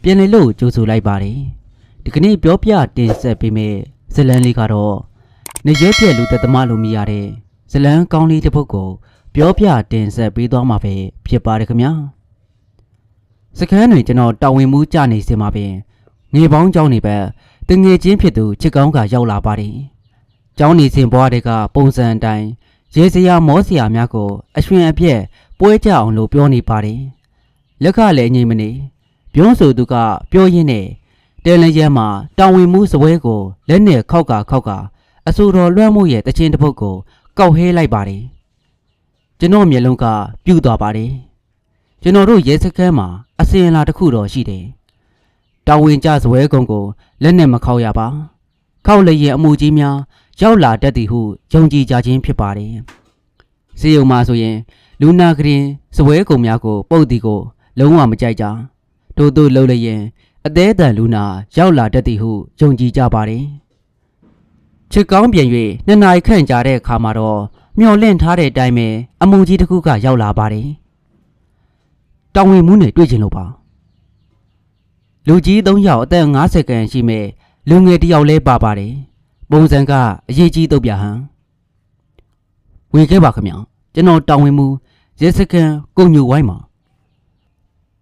ပြန်လေလို့ကြိုဆိုလိုက်ပါတယ်ဒီကနေ့ပြောပြတင်ဆက်ပေးမယ့်ဇလန်းလေးကတော့နေရွက်ပြက်လူသက်သမားလိုမြည်ရတဲ့ဇလန်းကောင်းလေးတစ်ပုဒ်ကိုပြောပြတင်ဆက်ပေးသွားမှာပဲဖြစ်ပါတယ်ခင်ဗျာစခန်းတွင်ကျွန်တော်တာဝန်မှုကြနေစင်မှာပင်ငေပေါင်းကျောင်းနေပဲတငယ်ချင်းဖြစ်သူချစ်ကောင်းကရောက်လာပါတယ်ကျောင်းနေစဉ်ဘွားတွေကပုံစံအတိုင်းရေစရာမောစရာများကိုအရွှင်အပြက်ပွဲကြအောင်လို့ပြောနေပါတယ်လက်ကလည်းငြိမ်မနေပြောဆိုသူကပြောရင်းနဲ့တဲလျက်မှာတာဝန်မှုစပွဲကိုလက်နဲ့ခောက်ကအဆူတော်လွှမ်းမှုရဲ့တခြင်းတစ်ပုဒ်ကိုကောက်ဟဲလိုက်ပါတယ်ကျွန်တော်မျက်လုံးကပြူသွားပါတယ်ကျွန်တော်တို့ရဲစခန်းမှာအစင်အလာတစ်ခုတော့ရှိတယ်တာဝန်ကျစပွဲကုံကိုလက်နဲ့မခောက်ရပါခောက်လည်းရဲ့အမှုကြီးများရောက်လာတတ်သည်ဟုယုံကြည်ကြခြင်းဖြစ်ပါတယ်စေယုံမှာဆိုရင်လူနာကရင်စပွဲကုံများကိုပုတ်တီကိုလုံးဝမကြိုက်ကြတို့တို့လှုပ်လည်းရင်အသေးအတန်လူနာရောက်လာတတ်သည်ဟုယုံကြည်ကြပါတယ်ချစ်ကောင်းပြန်၍နှစ်နာရီခန့်ကြာတဲ့အခါမှာတော့မျောလင့်ထားတဲ့အတိုင်းပဲအမှုကြီးတစ်ခုကရောက်လာပါတယ်တောင်ဝင်မှုနဲ့တွေ့ချင်လို့ပါလူကြီး၃ယောက်အသက်50ခန့်ရှိမဲ့လူငယ်တစ်ယောက်လဲပါပါတယ်ပုံစံကအရေးကြီးတော့ပြဟန်ဝေခဲ့ပါခင်ဗျာကျွန်တော်တောင်ဝင်မှုရဲစခန်းကုန်ညိုဝိုင်းမှာ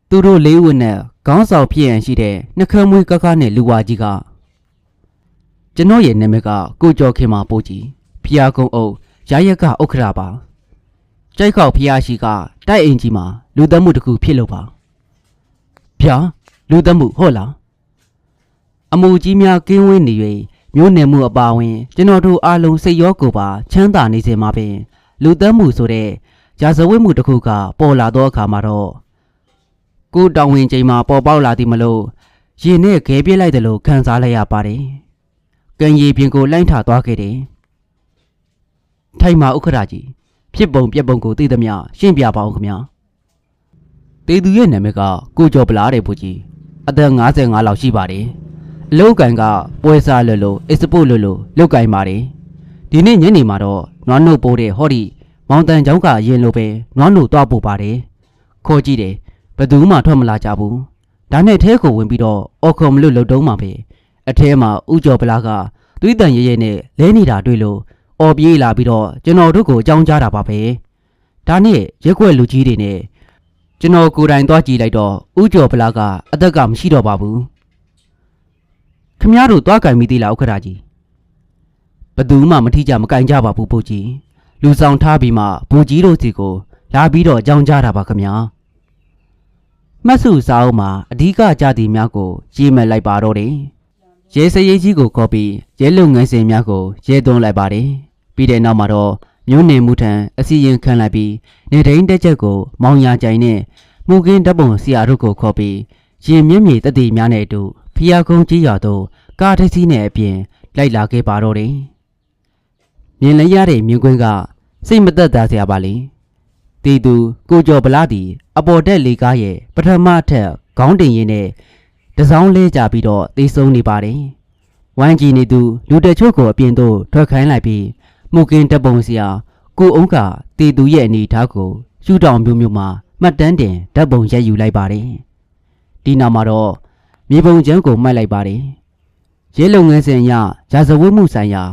သူတို့၄ဦးနဲ့ခေါင်းဆောင်ဖြစ်ရန်ရှိတဲ့နှခမ်းမွေးကကနဲ့လူဝါကြီးကကျွန်တော်ရဲ့နာမည်ကကိုကျော်ခင်မှာပို့ကြည့်ဖျားကုန်းအုပ်ရရက်ကဥက္ခရာပါကြိုက်ခေါက်ဖျားရှိကတိုက်အိမ်ကြီးမှာလူသက်မှုတစ်ခုဖြစ်လို့ပါဗျာလူသက်မှုဟုတ်လားအမှုကြီးများကင်းဝေးနေ၍မျိုးနယ်မှုအပါအဝင်ကျွန်တော်တို့အားလုံးစိတ်ရောကိုယ်ပါချမ်းသာနေစေမှာပင်လူသက်မှုဆိုတဲ့ရာဇဝတ်မှုတစ်ခုကပေါ်လာတော့အခါမှာတော့ကိုတောင်ဝင်ချိန်မှာပေါ်ပေါက်လာသည်မလို့ရင်နဲ့ခဲပြစ်လိုက်တယ်လို့ခံစားလိုက်ရပါတယ်ကံရည်ပြင်ကိုလိုင်းထသွားခဲ့တယ်ထိုင်မှာဥက္ခရာကြီးဖြစ်ပုံပြက်ပုံကိုသိသမျှရှင်းပြပါဦးခင်ဗျာတေသူရဲ့နာမည်ကကိုကျော်ပလားတဲ့ဘုကြီးအသက်55လောက်ရှိပါတယ်အလုတ်ကန်ကပွဲစားလွတ်လို့အစ်စပုတ်လွတ်လို့လုတ်ကန်ပါတယ်ဒီနေ့ညနေမှာတော့နွားနှုတ်ပိုးတဲ့ဟောဒီမောင်တန်ချောင်းကရင်လိုပဲနွားနှုတ်သွားပို့ပါတယ်ခေါ်ကြည့်တယ်ဘယ်သူမှထွက်မလာကြဘူးဒါနဲ့ထဲကိုဝင်ပြီးတော့အော်ခုံမလို့လှုပ်တုံးမှာပဲအထဲမှာဥကျော်ပလားကသွေးတန်ရဲရဲနဲ့လဲနေတာတွေ့လို့အော်ပြေးလာပြီးတော့ကျွန်တော်တို့ကိုအကြောင်းကြားတာပါပဲဒါနဲ့ရက်ွက်လူကြီးတွေနဲ့ကျွန်တော်ကိုယ်တိုင်သွားကြည့်လိုက်တော့ဥကျော်ပလားကအသက်ကမရှိတော့ပါဘူးခမည်းတော်သွားကြိုင်မိသေးလားဥက္ခရာကြီးဘသူမှမထီကြမကင်ကြပါဘူးဘုကြီးလူဆောင်ထားပြီးမှဘုကြီးတို့စီကိုလာပြီးတော့အကြောင်းကြားတာပါခမည်းမှတ်စုစာအုပ်မှာအဓိကကြသည်များကိုရေးမှတ်လိုက်ပါတော့တယ်ရဲစရိတ်ကြီးကိုခေါ်ပြီးရဲလုပ်ငန်းစဉ်များကိုရဲသွင်းလိုက်ပါတယ်ပြီးတဲ့နောက်မှာတော့မျိုးနေမှုထံအစီရင်ခံလိုက်ပြီးနေတိုင်းတက်ချက်ကိုမောင်ရကြိုင်နဲ့မှုကင်းဓာတ်ပုံဆရာတို့ကိုခေါ်ပြီးရင်မြင့်မြေတတိများနဲ့အတူဖျားကုန်းကြီးရွာသို့ကားတစ်စီးနဲ့အပြင်လိုက်လာခဲ့ပါတော့တယ်မြင်လိုက်ရတဲ့မြင်ကွင်းကစိတ်မသက်သာစရာပါလေတီသူကိုကျော်ပလားသည်အပေါ်တက်လေကားရဲ့ပထမထက်ခေါင်းတင်ရင်းနဲ့တစောင်းလဲကြပြီးတော့သေဆုံးနေပါတယ်ဝိုင်းကြီးနေသူလူတချို့ကိုအပြင်သို့ထွက်ခိုင်းလိုက်ပြီးမှုကင်းတပုံစရာကိုအုံးကတီသူရဲ့အနေထားကိုရှူတောင်မျိုးမျိုးမှာမှတ်တမ်းတင်ဓာတ်ပုံရိုက်ယူလိုက်ပါတယ်ဒီနောက်မှာတော့မြေပုံချမ်းကိုမှတ်လိုက်ပါတယ်ရဲလုပ်ငန်းစဉ်အရရာဇဝတ်မှုဆိုင်ရာ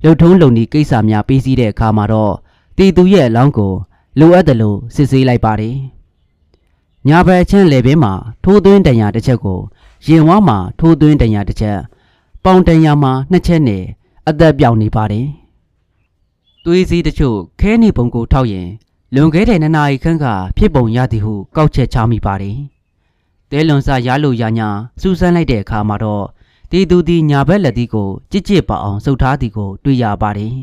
လှုပ်ထုံးလုံဒီကိစ္စများပြီးစီးတဲ့အခါမှာတော့တီသူရဲ့အလောင်းကိုလိုအပ်တယ်လို့စစ်ဆေးလိုက်ပါတယ်ညာဘက်ချင်းလေပင်မှာထိုးသွင်းတန်ရာတစ်ချက်ကိုရင်ဝါမှာထိုးသွင်းတန်ရာတစ်ချက်ပေါင်တန်ရာမှာနှစ်ချက်နဲ့အသက်ပြောင်နေပါတယ်သွေးစည်းတချို့ခဲနေပုံကိုထောက်ရင်လွန်ခဲ့တဲ့2နာရီခန့်ကဖြစ်ပုံရသည်ဟုကောက်ချက်ချမိပါတယ်တဲလွန်စာရလို့ရညာစူးစမ်းလိုက်တဲ့အခါမှာတော့တီသူဒီညာဘက်လက်သီးကိုကြစ်ကြစ်ပါအောင်စုပ်ထားသည်ကိုတွေ့ရပါတယ်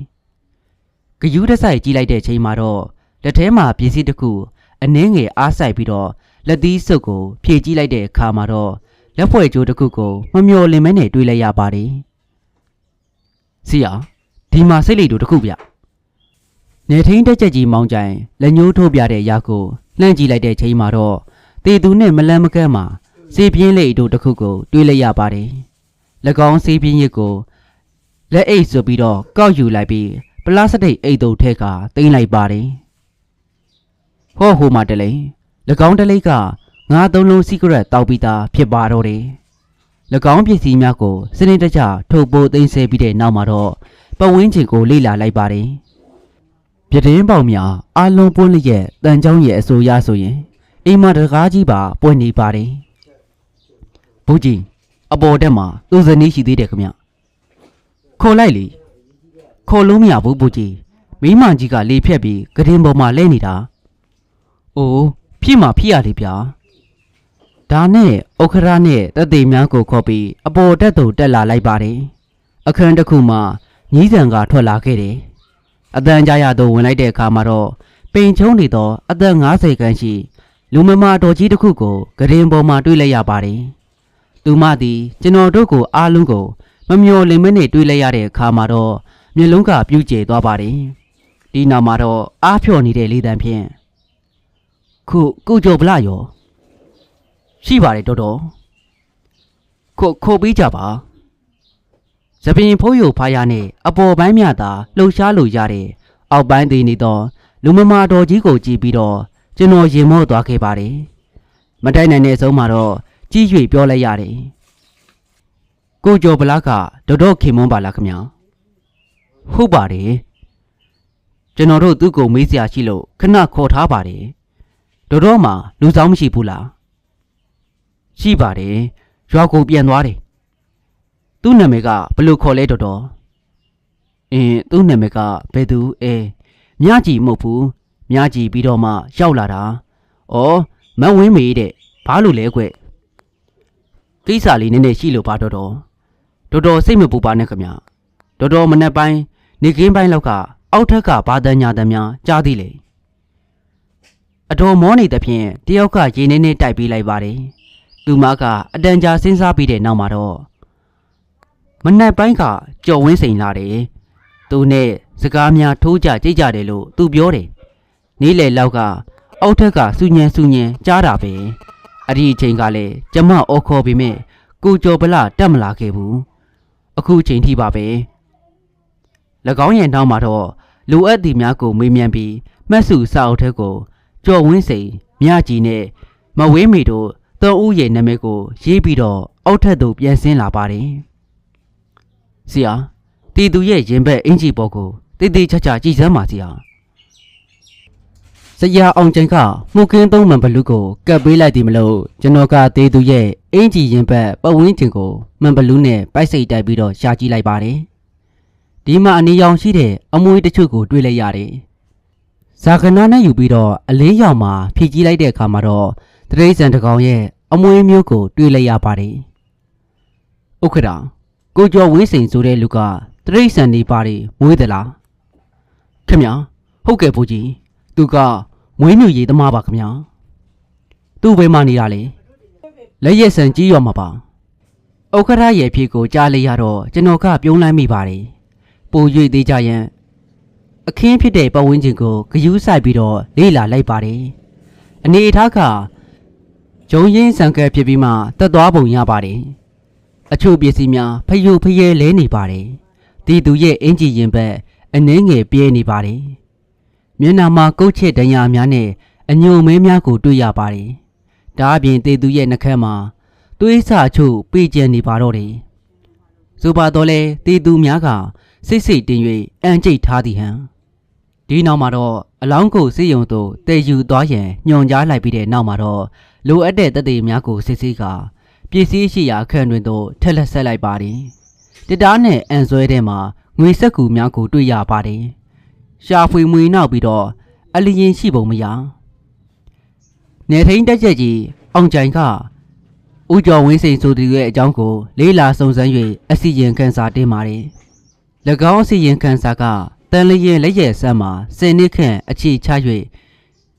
ဂယူးတဆိုင်ကြည့်လိုက်တဲ့ချိန်မှာတော့လက်ထဲမှာပစ္စည်းတစ်ခုအနှင်းငယ်အားဆိုင်ပြီးတော့လက်သီးစုပ်ကိုဖြည့်ကြည့်လိုက်တဲ့အခါမှာတော့လက်ဖွဲ့ကြိုးတစ်ခုကိုမမျော်လင့်မဲနဲ့တွေ့လိုက်ရပါတယ်ဆရာဒီမှာစိတ်လိတ်တို့တစ်ခုဗျနေထင်းတက်ချက်ကြီးမောင်းကြိုင်လက်ညှိုးထိုးပြတဲ့ရာကိုလှမ်းကြည့်လိုက်တဲ့ချိန်မှာတော့တေသူနဲ့မလန်းမကန်းမှာစေပြင်းလိတ်တို့တစ်ခုကိုတွေ့လိုက်ရပါတယ်၎င်းစေပြင်းရစ်ကိုလက်အိတ်ဆိုပြီးတော့ကောက်ယူလိုက်ပြီးပလတ်စတစ်အိတ်တို့ထဲကတင်လိုက်ပါတယ်ဟောဟိုမှာတလိန်၎င်းတလိက ငါသုံးလုံးစီကရက်တောက်ပြီးသားဖြစ်ပါတော့တယ်။၎င်းပစ္စည်းများကိုစနစ်တကျထုတ်ပိုးသိမ်းဆည်းပြီးတဲ့နောက်မှာတော့ပတ်ဝန်းကျင်ကိုလေ့လာလိုက်ပါတယ်။ပြတင်းပေါက်များအလုံးပွင့်လျက်တန်ချောင်းရဲ့အဆိုအရဆိုရင်အိမ်မတကားကြီးပါပွင့်နေပါတယ်။ဘူးကြီးအပေါ်တက်မှာသူ့ဇနီးရှိသေးတယ်ခင်ဗျ။ခေါ်လိုက်လေ။ခေါ်လို့မရဘူးဘူးကြီး။မိမကြီးကလေဖြတ်ပြီးကတင်ပေါ်မှာလဲနေတာ။အိုးဖြစ်မှာဖြစ်ရလေဗျာ။ဒါနဲ့ဥက္ခရာနဲ့တသိများကိုခေါ်ပြီးအပေါ်တက်သူတက်လာလိုက်ပါတယ်။အခန်းတစ်ခုမှာညီးဆန်ကထွက်လာခဲ့တယ်။အတန်ကြားရတော့ဝင်လိုက်တဲ့အခါမှာတော့ပိန်ချုံနေတော့အသက်50ခန့်ရှိလူမမာတော်ကြီးတစ်ခုကိုကတင်ပေါ်မှာတွေ့လိုက်ရပါတယ်။သူမသည်ကျွန်တော်တို့ကိုအားလုံးကိုမမျော်လင့်မနဲ့တွေ့လိုက်ရတဲ့အခါမှာတော့မျက်လုံးကပြူးကျသွားပါတယ်။ဒီနောက်မှာတော့အားဖြော်နေတဲ့လေတံဖြင့်ခုကြော်ဗလာရောရှိပါတယ်တော်တော်ခိုးပြီးကြပါသပင်ဖိုးယိုဖားရနဲ့အပေါ်ပိုင်းမြတာလှုပ်ရှားလို့ရတဲ့အောက်ပိုင်းသေးနေတော့လူမမာတော်ကြီးကိုကြည့်ပြီးတော့ကျွန်တော်ရင်မော့သွားခဲ့ပါတယ်မတိုက်နိုင်တဲ့အဆုံးမှာတော့ကြီး၍ပြောလိုက်ရတယ်ကိုကျော်ဗလာကတော်တော်ခင်မွန်းပါလားခင်ဗျာဟုတ်ပါတယ်ကျွန်တော်တို့သူ့ကိုမေးစရာရှိလို့ခဏခေါ်ထားပါတယ်တော်တော်မှလူဆောင်မရှိဘူးလားရှိပါတယ်ရွာကိုပြန်သွားတယ်သူ့နာမည်ကဘယ်လိုခေါ်လဲတော်တော်သူ့နာမည်ကဘယ်သူမြကြီးမဟုတ်ဘူးမြကြီးပြီးတော့မှရောက်လာတာဩမဝင်းမေတဲ့ဘာလို့လဲကွကိစ္စလေးနည်းနည်းရှိလို့ပါတော်တော်စိတ်မပူပါနဲ့ခင်ဗျတော်တော်မနေ့ပိုင်းနေကင်းပိုင်းလောက်ကအောက်ထက်ကဘာတန်းညာတန်းများကြားသိလေအတော်မောနေသဖြင့်တယောက်ကရေနေနေတိုက်ပေးလိုက်ပါတယ်သူမကအတန်ကြာစဉ်းစားပြီးတဲ့နောက်မှာတော့မနက်ပိုင်းကကြော်ဝင်းစိန်လာတယ်သူနဲ့စကားများထိုးကြကြိတ်ကြတယ်လို့သူပြောတယ်နေ့လေလောက်ကအောက်ထက်ကစူညံကြားတာပဲအဲ့ဒီအချိန်ကလည်းကျမအော်ခေါ်ပြီးမြဲကိုကျော်ဗလာတက်မလာခဲ့ဘူးအခုချိန်ထိပါပဲ၎င်းရဲ့နောက်မှာတော့လူအပ်တီများကိုမေးမြန်းပြီးမှတ်စုစာအုပ်ထဲကိုကြော်ဝင်းစိန်မြကြီးနဲ့မဝင်းမီတို့သုံးဦးရဲ့နာမည်ကိုရေးပြီးတော့အောက်ထက်သို့ပြန်ဆင်းလာပါတယ်ဆရာတီသူရဲ့ရင်ဘက်အင်ကြီးပေါ်ကိုတိတ်တိတ်ချာချာကြည့်စမ်းပါဆရာဆရာအောင်ကျန်ကမှုကင်းသုံးမှန်ဘလူးကိုကပ်ပေးလိုက်သည်မလို့ကျွန်တော်ကတေးသူရဲ့အင်ကြီးရင်ဘက်ပဝင်းကျင်ကိုမှန်ဘလူးနဲ့ပိုက်စိတ်တိုက်ပြီးတော့ရှာကြည့်လိုက်ပါတယ်ဒီမှာအနေရောင်ရှိတဲ့အမွှေးတချို့ကိုတွေ့လိုက်ရတယ်ဇာကနာနဲ့ယူပြီးတော့အလေးရောင်မှာဖြည့်ကြည့်လိုက်တဲ့အခါမှာတော့တရိတ်ဆန်တကောင်ရဲ့အမွှေးမျိုးကိုတွေ့လိုက်ရပါတယ်ဥက္ကဋ္ဌကိုကျော်ဝင်းစိန်ဆိုတဲ့လူကတရိတ်ဆန်နေပါတယ်မွေးသလားခင်ဗျာဟုတ်ကဲ့ဘိုးကြီးသူကမွေးမြူရေးသမားပါခင်ဗျာသူ့ဘယ်မှာနေတာလဲလက်ရက်ဆန်ကြီးရောမှာပါဥက္ကဋ္ဌရဲ့ဖြေကိုကြားလိုက်ရတော့ကျွန်တော်ကပြုံးလိုက်မိပါတယ်ပို၍သေးကြရင်အခင်းဖြစ်တဲ့ပတ်ဝန်းကျင်ကိုဂယူးဆိုင်ပြီးတော့လေ့လာလိုက်ပါတယ်အနေအထားကဂျုံရင်းဆန်ကဲဖြစ်ပြီးမှတက်သွားပုံရပါတယ်အချို့ပစ္စည်းများဖယိုဖယဲလဲနေပါတယ်ဒီသူရဲ့အင်ဂျီရင်ဘက်အနှဲငယ်ပြဲနေပါတယ်မျက်နှာမှာကုတ်ချစ်ဒဏ်ရာများနဲ့အညိုမဲများကိုတွေ့ရပါတယ်ဒါအပြင်တေသူရဲ့နှာခမ်းမှာသွေးစာချို့ပြေးကျန်နေပါတော့တယ်ဆိုပါတော့လေတေသူများကစိတ်စိတ်တင်၍အန်ကျိတ်ထားသည်ဟန်ဒီနောက်မှာတော့အလောင်းကိုစစ်ရုံသို့တည်ယူသွားရန်ညွှန်ကြားလိုက်ပြီးတဲ့နောက်မှာတော့လိုအပ်တဲ့တသက်များကိုစစ်ဆေးကာပစ္စည်းရှိရာအခန်းတွင်သို့ထက်လက်ဆက်လိုက်ပါတယ်တစ်တားနဲ့အန်ဆွဲထဲမှာငွေစက်ကူများကိုတွေ့ရပါတယ်ရှာဖွေမွေနောက်ပြီးတော့အလျင်ရှိပုံမရနေထိန်တက်ချက်ကြီးအောင်ကြိုင်ကဦးကျော်ဝင်းစိန်ဆိုသူရဲ့အကြောင်းကိုလေးလာစုံစမ်း၍အစီရင်ခံစာတင်ပါတယ်၎င်းအစီရင်ခံစာကတန်လျင်လက်ရဆမ်းမှာ10နှစ်ခန့်အခြေချ၍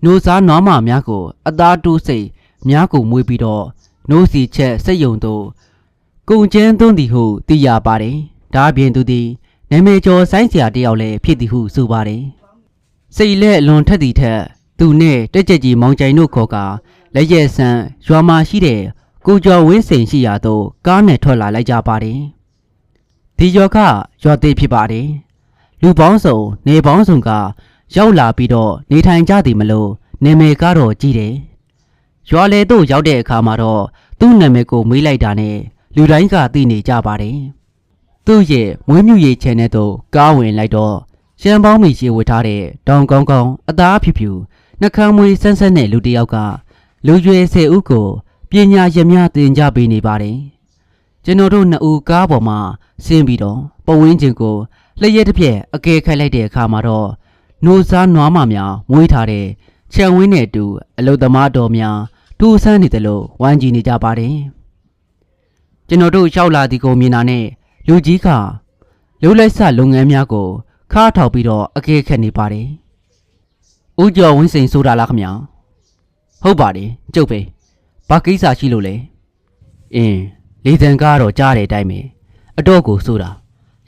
နိုးစားနွားမများကိုအသားတူးစိတ်များကိုမွေးပြီးတော့နိုးစီချက်စိတ်ယုံတို့ကုန်ကျန်းသွန်းသည်ဟုသိရပါတယ်ဒါအပြင်သူသည်နာမည်ကျော်ဆိုင်းဆရာတယောက်လည်းဖြစ်သည်ဟုဆိုပါတယ်စိတ်လက်လွန်ထက်သည့်ထက်သူနဲ့တက်ကြကြီးမောင်ကြိုင်တို့ခေါ်ကလက်ရဆန်းရွာမှာရှိတဲ့ကိုကျော်ဝင်းစိန်ရှိရာသို့ကားနဲ့ထွက်လာလိုက်ကြပါတယ်ဒီရွာကရွာသေးဖြစ်ပါတယ်လူပေါင်းစုံနေပေါင်းစုံကရောက်လာပြီးတော့နေထိုင်ကြသည်မလို့နာမည်ကတော့ကြီးတယ် ရွာလေတို့ရောက်တဲ့အခါမှာတော့သူ့နာမည်ကိုမေးလိုက်တာနဲ့လူတိုင်းကသိနေကြပါတယ်သူ့ရဲ့မွေးမြူရေးချန်နယ်သို့ကားဝင်လိုက်တော့ရှမ်းပေါင်းမီရှိဝတ်ထားတဲ့တောင်ကောင်းကောင်းအသားဖြူဖြူနှကမ်းမွေးဆန်းဆန်းတဲ့လူတစ်ယောက်ကလူရွယ်10ဦးကိုပညာရများတင်ကြပေးနေပါတယ်ကျွန်တော်တို့နှစ်ဦးကားပေါ်မှာဆင်းပြီးတော့ပဝင်းချင်းကိုလျှက်တစ်ပြက်အကဲခိုက်လိုက်တဲ့အခါမှာတော့နိုးစားနွားမများမွေးထားတဲ့ခြံဝင်းနဲ့တူအလုသမားတော်များထူဆန်းနေတယ်လို့ဝမ်းကြည့်နေကြပါတယ်ကျွန်တော်တို့ရောက်လာသည်ကိုမြင်တာနဲ့လူကြီးကလူလိုက်ဆလုပ်ငန်းများကိုခါထောက်ပြီးတော့အကဲခတ်နေပါတယ်ဦးကျော်ဝင်းစိန်ဆိုတာလားခင်ဗျာဟုတ်ပါတယ်ကျုပ်ပဲဘာကိစ္စရှိလို့လဲလေတံကားတော့ကြားတဲ့အတိုင်းပဲအတော့ကိုဆိုတာ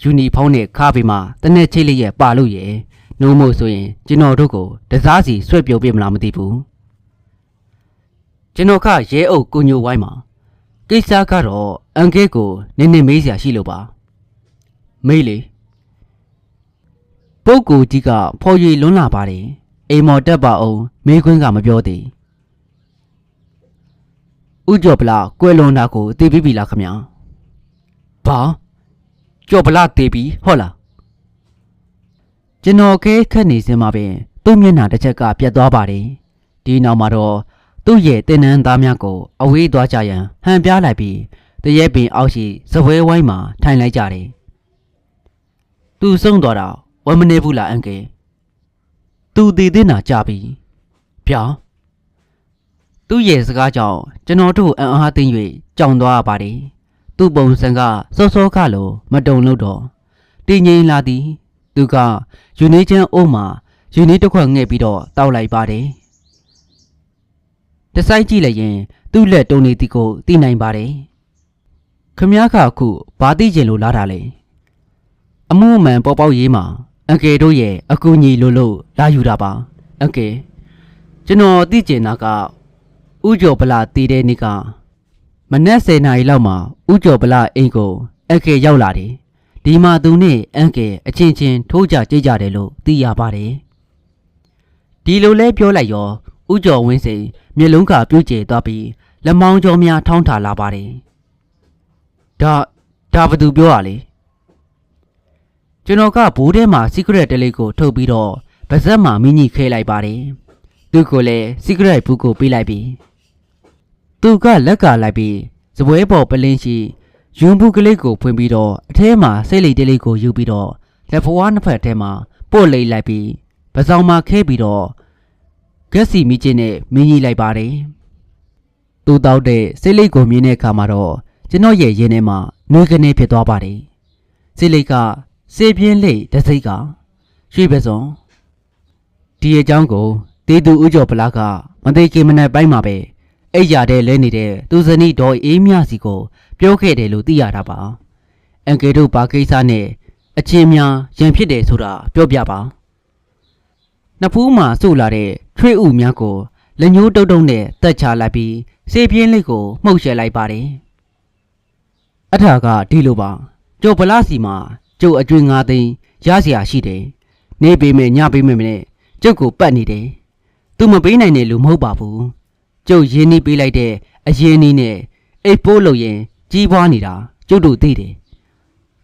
ယူနီဖောင်းနဲ့ခါပြီးမှတနက်ချိတ်လေးရဲ့ပါလို့ရဲ့နှုံးမို့ဆိုရင်ကျွန်တော်တို့ကိုတစားစီဆွဲပြုတ်ပြမလားမသိဘူးကျွန်တော်ကရဲအုပ်ကိုညိုဝိုင်းမှာကိစ္စကတော့အန်ကဲကိုနည်းနည်းမေးစရာရှိလို့ပါမေးလေပုပ်ကိုကြီးကဖော်ရည်လွန်းလာပါတယ်အိမ်မော်တက်ပါအောင်မေးခွန်းကမပြောသေးဦးကျော်ဗလာကွယ်လွန်တာကိုသိပြီးပြီလားခင်ဗျာဘာကျော်ဗလာသိပြီဟုတ်လားကျွန်တော်ခဲခက်နေစမှာပင်သူ့မျက်နှာတစ်ချက်ကပြတ်သွားပါတယ်ဒီနောက်မှာတော့သူ့ရဲ့တင်နန်းသားများကိုအဝေးသွားကြရန်ဟန်ပြားလိုက်ပြီးတရက်ပင်အောက်ရှိစပွဲဝိုင်းမှာထိုင်လိုက်ကြတယ်သူဆုံးသွားတာဝမ်းမနေဘူးလားအန်ကယ်သူတည်တဲ့နာကြပြီဗျာသူ့ရဲ့စကားကြောင့်ကျွန်တော်တို့အံ့အားသိမ့်၍ကြောင်သွားရပါတယ်သူ့ပုံစံကစောစောကလိုမတုံလို့တော့တည်ငြိမ်လာသည်သူကယူနေချမ်းအိုးမှာယူနေတစ်ခွက်ငှဲ့ပြီးတော့တောက်လိုက်ပါတယ်တဆိုင်ကြည့်လိုက်ရင်သူ့လက်တုံနေသည်ကိုသိနိုင်ပါတယ်ခမည်းခအခုဘာသိကျင်လို့လာတာလဲအမှုအမှန်ပေါ်ပေါက်ရေးမှာအကယ်တို့ရဲ့အကူအညီလို့လာယူတာပါအကယ်ကျွန်တော်သိကျင်တာကဦးကျော်ဗလာတည်တဲ့နေ့ကမနက်10 နာရီလောက်မှာဦးကျော်ဗလာအိမ်ကိုအကယ်ရောက်လာတယ်ဒီမှာသူနဲ့အန်ကယ်အချင်းချင်းထိုးကြကြိတ်ကြတယ်လို့သိရပါတယ်ဒီလိုလဲပြောလိုက်ရောဦးကျော်ဝင်းစိန်မျက်လုံးကပြုတ်ကျသွားပြီးလက်မောင်းကြောများထောင်းထားလာပါတယ်ဒါဘသူပြောရလဲကျွန်တော်ကဘိုးထဲမှာ secret တလေးကိုထုတ်ပြီးတော့ဗဇက်မှာမိညိခဲလိုက်ပါတယ်သူကလည်း secret ဘူးကိုပေးလိုက်ပြီးသူကလက်ကလိုက်ပြီးစပွဲပေါ်ပလင်းရှိယွန်းဘူးကလေးကိုဖွင့်ပြီးတော့အထဲမှာစိတ်လိတ်တလေးကိုယူပြီးတော့လက်ဖွားနှစ်ဖက်ထဲမှာပို့လိမ့်လိုက်ပြီးပစောင်းမှာခဲပြီးတော့ဂက်စီမိချင်းနဲ့မင်းကြီးလိုက်ပါတယ်သူတောက်တဲ့စိတ်လိတ်ကိုမြင်တဲ့အခါမှာတော့ကျွန်တော်ရဲ့ရင်ထဲမှာနှွေးကနေဖြစ်သွားပါတယ်စိတ်လိတ်ကစေပြင်းလိတ်တစိတ်ကရွှေပစုံဒီအကြောင်းကိုတေးသူဦးကျော်ဗလာကမသိခင်မနဲ့ပိုင်းမှာပဲအိတ်ရတဲ့လဲနေတဲ့သူဇနီးတော်အေးမြစီကိုပြောခဲ့တယ်လို့သိရတာပါအန်ကယ်တို့ဘာကိစ္စနဲ့အချင်းများရန်ဖြစ်တယ်ဆိုတာပြောပြပါနှစ်ဖူးမှာစို့လာတဲ့ထွေးဥများကိုလက်ညှိုးတုံတုံနဲ့တက်ချလိုက်ပြီးစေပြင်းလေးကိုမှုတ်ရှယ်လိုက်ပါတယ်အထာကဒီလိုပါကျော်ဗလာစီမှာကျုပ်အကျွေး9 သိန်းရเสียရှိတယ်နေပေးမယ်ညပေးမယ်နဲ့ကျုပ်ကိုပတ်နေတယ်သူမပေးနိုင်တဲ့လူမဟုတ်ပါဘူးကျုပ်ရင်းနှီးပေးလိုက်တဲ့အရင်နီးနဲ့အိတ်ပိုးလို့ရင်ကြီးပွားနေတာကျုပ်တို့သိတယ်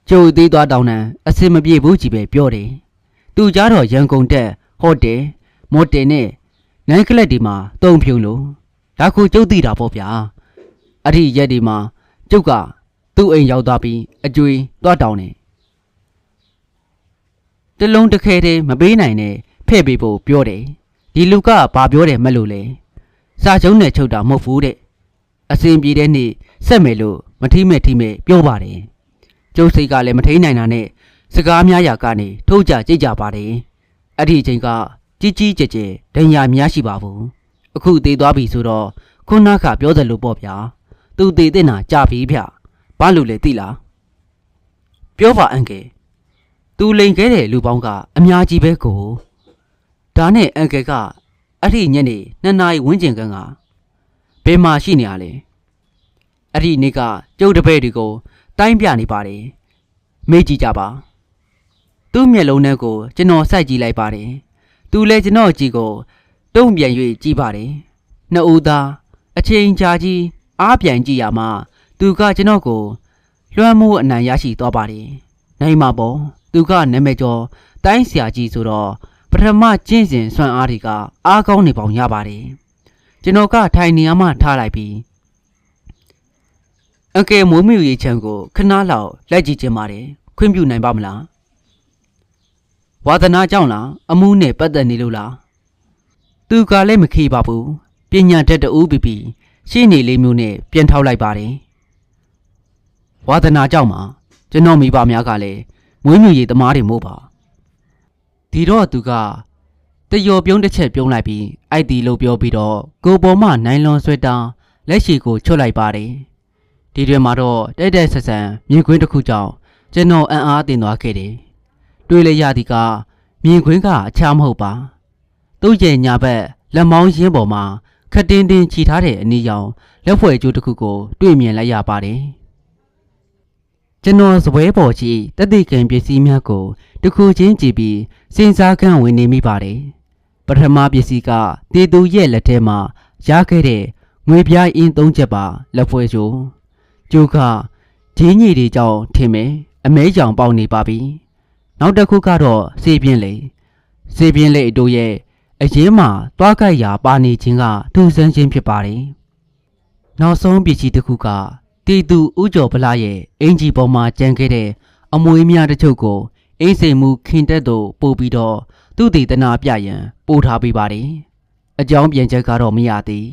ကျုပ်သေးသွားတောင်းတန်းအစင်မပြေဘူးကြီးပဲပြောတယ်သူကြတော့ရန်ကုန်တက်ဟိုတယ်မော်တယ်နဲ့နိုင်ကလပ်ဒီမှာတုံဖြုံလို့ဒါခုကျုပ်သိတာပေါ့ဗျာအဲ့ဒီရက်ဒီမှာကျုပ်ကသူ့အိမ်ရောက်သွားပြီးအကျွေးသွားတောင်းတယ်တလုံးတစ်ခဲတည်းမပေးနိုင်နဲ့ဖဲ့ပေးဖို့ပြောတယ်ဒီလူကဘာပြောတယ်မလို့လဲစာချုပ်နဲ့ချုပ်တာမဟုတ်ဘူးတဲ့အစဉ်ပြေတဲ့နေ့ဆက်မယ်လို့မထိမဲ့ပြောပါတယ်ကျုပ်စိတ်ကလည်းမထိနိုင်တာနဲ့စကားများရာကနေထိုးကြကြိတ်ကြပါတယ်အဲ့ဒီအချိန်ကကြီးကြီးကျယ်ကျယ်ဒဏ်ရာများရှိပါဘူးအခုသေးသွားပြီဆိုတော့ခုနကပြောတယ်လို့ပေါ့ဗျာသူသေးတဲ့နာကြပြီဗျဘာလို့လဲသိလားပြောပါအန်ကယ်သူလိန်ခဲ့တဲ့လူပေါင်းကအများကြီးပဲကိုဒါနဲ့အန်ကယ်ကအဲ့ဒီညနေ2 နာရီဝန်းကျင်ကဘယ်မှာရှိနေရလဲအဲ့ဒီနေ့ကကျုပ်တပည့်တွေကိုတိုင်းပြနေပါတယ်မေ့ကြည့်ကြပါသူ့မျက်လုံးထဲကိုကျွန်တော်စိုက်ကြည့်လိုက်ပါတယ်သူလည်းကျွန်တော်ကြည့်ကိုတုံ့ပြန်၍ကြည့်ပါတယ်နှစ်ဦးသား အချိန်ကြာကြီးအားပြန်ကြည့်ရမှာသူကကျွန်တော်ကိုလွှမ်းမိုးအနံရရှိသွားပါတယ်နိုင်မှာပေါ့သူကနာမည်ကျော်တိုင်းဆရာကြီးဆိုတော့ပထမကျင့်စဉ်စွမ်းအားတွေကအားကောင်းနေပုံရပါတယ်ကျွန်တော်ကထိုင်နေရမှထားလိုက်ပြီးအကယ်မိုးမြူရေးချမ်းကိုခဏလောက်လက်ကြည့်ချင်ပါတယ်ခွင့်ပြုနိုင်ပါမလားဝါသနာကြောင့်လားအမှုနဲ့ပတ်သက်နေလို့လားသူကလည်းမခေပါဘူးပညာတတ်တူပြီးရှင်းနေလေးမျိုးနဲ့ပြန်ထောက်လိုက်ပါတယ်ဝါသနာကြောင့်မှာကျွန်တော်မိဘများကလည်းမွေးမြူရေးသမားတွေမို့ပါဒီတော့သူကတယောပြုံးတစ်ချက်ပြုံးလိုက်ပြီးအိုက်တီလို့ပြောပြီးတော့ကိုပေါ်မှနိုင်လွန်ဆွဲတာလက်ရှိကိုချွတ်လိုက်ပါတယ်ဒီတွင်မှာတော့တိုက်တိုက်ဆက်ဆန်မြင်ကွင်းတစ်ခုကြောင့်ကျွန်တော်အံ့အားသင့်သွားခဲ့တယ်တွေးလိုက်ရသည်ကမြင်ကွင်းကအချားမဟုတ်ပါသူ့ရဲ့ညာဘက်လက်မောင်းရင်းပေါ်မှာခက်တင်းတင်းခြိထားတဲ့အနီးရောင်လက်ဖွဲ့ကျိုးတစ်ခုကိုတွေ့မြင်လိုက်ရပါတယ်ကျွန်တော်စပွဲပေါ်ရှိတတိကံပစ္စည်းများကိုတစ်ခုချင်းကြည့်ပြီးစဉ်းစားကန့်ဝင်နေမိပါတယ်ပထမပစ္စည်းကတေသူရဲ့လက်ထဲမှာရခဲ့တဲ့ငွေပြားအင်း၃ချက်ပါလက်ဖွဲ့ကျိုးကျိုးကဂျင်းကြီးတွေကြောင့်ထင်မယ်အမဲကြောင်ပေါက်နေပါပြီနောက်တစ်ခုကတော့စေပြင်းလေအတူရဲ့အရင်မှသွားကြိုက်ရာပါနေခြင်းကထူဆန်းခြင်းဖြစ်ပါတယ်နောက်ဆုံးပစ္စည်းတစ်ခုကတီသူဦးကျော်ဗလာရဲ့အင်ဂျီပေါ်မှာကျန်ခဲ့တဲ့အမွေးများတစ်ချို့ကိုအိမ်စိန်မှုခင်တက်သို့ပို့ပြီးတော့သူ့တည်တနာပြရန်ပို့ထားပေးပါတယ်အကြောင်းပြန်ချက်ကတော့မရသေး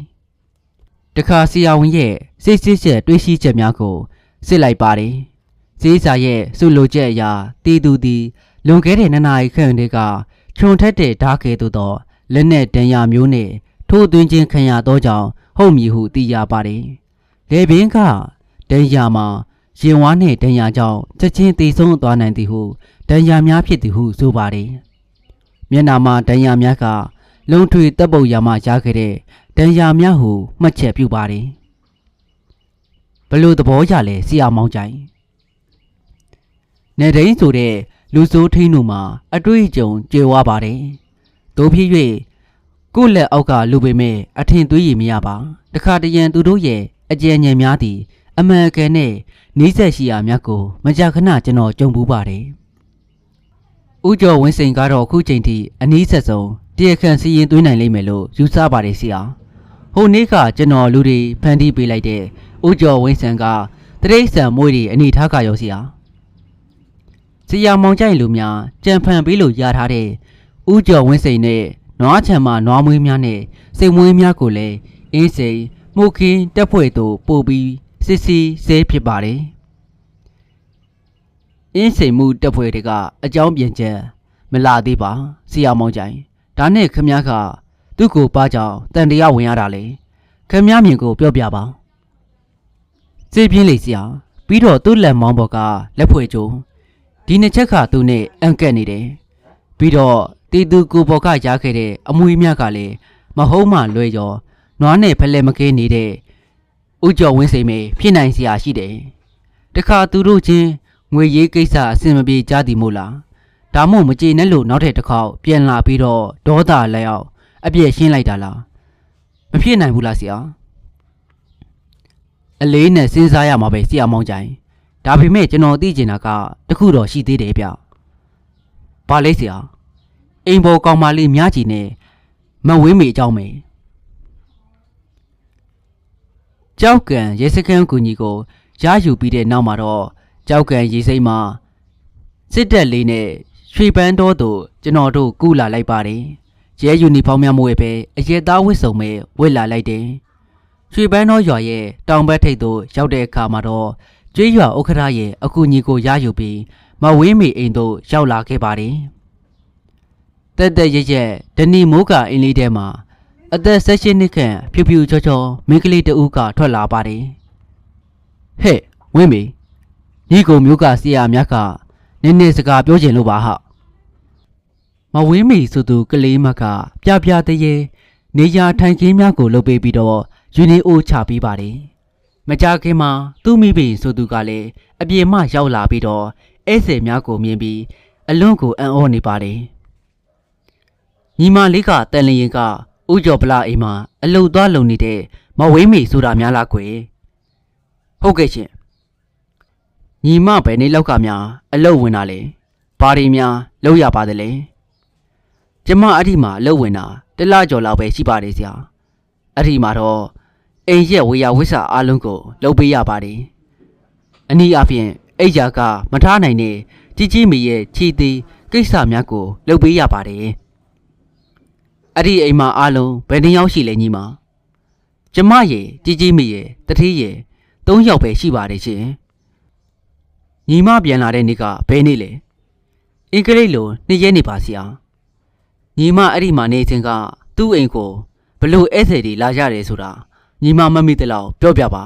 တခါဆရာဝန်ရဲ့စိတ်စစ်ချက်တွေးရှိချက်များကိုစစ်လိုက်ပါတယ်ဈေးစာရဲ့စုလိုချက်အရာတီသူသည်လွန်ခဲ့တဲ့2နာရီခန့်တည်းကခြုံထက်တဲ့ဓာတ်ကဲသို့သောလက်နဲ့တန်ရာမျိုးနဲ့ထိုးသွင်းခြင်းခံရသောကြောင့်ဟုတ်မည်ဟုသိရပါတယ်လေပင်ကဒဏ်ရာမှာရင်ဝါနှင့်ဒဏ်ရာကြောင့်ချက်ချင်းသေဆုံးသွားနိုင်သည်ဟုဒဏ်ရာများဖြစ်သည်ဟုဆိုပါတယ်မျက်နှာမှာဒဏ်ရာများကလုံထွေတပ်ပုတ်ရာမှရခဲ့တဲ့ဒဏ်ရာများဟုမှတ်ချက်ပြုပါတယ်ဘလို့သဘောရလဲဆရာမောင်ကြိုင်နေတိုင်းဆိုတဲ့လူစိုးထင်းတို့မှာအတွေ့အကြုံကျေဝါပါတယ်တို့ဖြစ်၍ကိုယ့်လက်အောက်ကလူပေမဲ့အထင်သွေးရည်မရပါတခါတရံသူတို့ရဲ့အကြံဉာဏ်များသည်အမှန်ကန်နဲ့နီးစပ်ရှိရာများကိုမကြာခဏကျွန်တော်ကြုံဘူးပါတယ်ဦးကျော်ဝင်းစိန်ကတော့အခုချိန်ထိအနီးဆက်ဆုံးတရားခံစီရင်သွင်းနိုင်လိမ့်မယ်လို့ယူဆပါတယ်ဆရာဟိုနေ့ကကျွန်တော်လူတွေဖန်တီးပေးလိုက်တဲ့ဦးကျော်ဝင်းစံကတရိတ်ဆန်မွေးတွေအနေထားကရောဆရာမောင်ကြိုင်လူများကြံဖန်ပေးလို့ရထားတဲ့ဦးကျော်ဝင်းစိန်နဲ့နွားချံမှာနွားမွေးများနဲ့စိတ်မွေးများကိုလည်းအင်းစိန်မှုခင်းတက်ဖွဲ့သို့ပို့ပြီးစစ်စီဆဲဖြစ်ပါတယ်အင်းစိန်မှုတက်ဖွဲ့တွေကအကြောင်းပြန်ချက်မလာသေးပါဆရာမောင်ကြိုင်ဒါနဲ့ခမည်းကသူ့ကိုပါကြောင်တန်တရားဝင်ရတာလေခမည်းမြင်ကိုပြောပြပါစေပြင်းလေဆရာပြီးတော့သူ့လက်မောင်းပေါ်ကလက်ဖွဲ့ကျိုးဒီနှစ်ချက်ကသူနဲ့အန်ကက်နေတယ်ပြီးတော့တီသူကိုပေါ်ကရခဲ့တဲ့အမွေများကလည်းမဟုတ်မှလွဲရောနွားနဲ့ဖလဲမကဲနေတဲ့ဦးကျော်ဝင်းစိန်မေဖြစ်နိုင်စရာရှိတယ်တခါသူတို့ချင်းငွေရေးကိစ္စအဆင်မပြေကြသည်မို့လားဒါမှမကြေနဲ့လို့နောက်ထပ်တစ်ခေါက်ပြန်လာပြီးတော့ဒေါသလက်အောင်အပြည့်ရှင်းလိုက်တာလားမဖြစ်နိုင်ဘူးလားဆရာအလေးနဲ့စဉ်းစားရမှာပဲဆရာမောင်ကြိုင်ဒါပေမဲ့ကျွန်တော်သိချင်တာကတခုတော့ရှိသေးတယ်ဗျ။ဘာလဲဆရာအိမ်ပေါ်ကောင်မလေးများကြီးနဲ့မဝေးမေအကြောင်းမေကြောက်ကံရေစခန်းကူညီကိုရယူပြီးတဲ့နောက်မှာတော့ကြောက်ကံရေစိမ့်မှာစစ်တပ်လေးနဲ့ရွှေပန်းတော်တို့ကျွန်တော်တို့ကူလာလိုက်ပါတယ်။ရဲယူနီဖောင်းများမွေပဲအရက်သားဝတ်စုံပဲဝတ်လာလိုက်တယ်။ရွှေပန်းတော်ရွာရဲ့တောင်ဘက်ထိပ်သို့ရောက်တဲ့အခါမှာတော့ကျွေးရွာဥက္ခရာရဲ့အကူအညီကိုရယူပြီးမဝင်းမီအိမ်သို့ရောက်လာခဲ့ပါတယ်။တက်ရက်ဒနီမိုးကအင်းလေးထဲမှာအသက်16နှစ်ခန့်ဖြူဖြူချောချောမိန်းကလေးတဦးကထွက်လာပါတယ်။ဟဲ့ဝင်းမီညီကိုမျိုးကဆရာများကနည်းနည်းစကားပြောချင်လို့ပါဟာ။မဝင်းမီဆိုသူကလေးမကပြပြတရေနေရာထိုင်ခင်းများကိုလုပ်ပေးပြီးတော့ယူနီအိုချပေးပါတယ်။မကြခင်မှာသူ့မိဘဆိုသူကလည်းအပြင်မှရောက်လာပြီးတော့ဧည့်သည်များကိုမြင်ပြီးအလွန်ကိုအံ့ဩနေပါတယ်ညီမလေးကတန်လျင်ကဦးကျော်ဗလာအိမ်မှာအလုတ်သွားလုံနေတဲ့ မဝေးမီဆိုတာများလားကွယ်ဟုတ်ကဲ့ရှင်ညီမပဲနေလောက်ကများအလုတ်ဝင်တာလေဘာတွေများလောက်ရပါသလဲကျမအဲ့ဒီမှာအလုတ်ဝင်တာတလကျော်လောက်ပဲရှိပါတယ်ဆရာအဲ့ဒီမှာတော့အိမ်ရက်ဝေယဝိဆာအားလုံးကိုလုပ်ပေးရပါတယ်အနည်းအားဖြင့်အိယာကမထားနိုင်တဲ့ကြီးကြီးမီရဲ့ခြေသေးကိစ္စများကိုလုပ်ပေးရပါတယ်အဲ့ဒီအိမ်မှာအားလုံးဘယ်နှယောက်ရှိလဲညီမကျမရဲ့ကြီးကြီးမီရဲ့တတိရဲ့3ယောက်ပဲရှိပါတယ်ရှင်ညီမပြန်လာတဲ့နေ့ကဘယ်နေ့လဲအင်္ဂလိပ်လို2ရက်နေပါဆရာညီမအဲ့ဒီမှာနေစဉ်ကသူ့အိမ်ကိုဘလို့ဧည့်သည်တွေလာကြတယ်ဆိုတာညီမမမိတဲ့လောက်ပြောပြပါ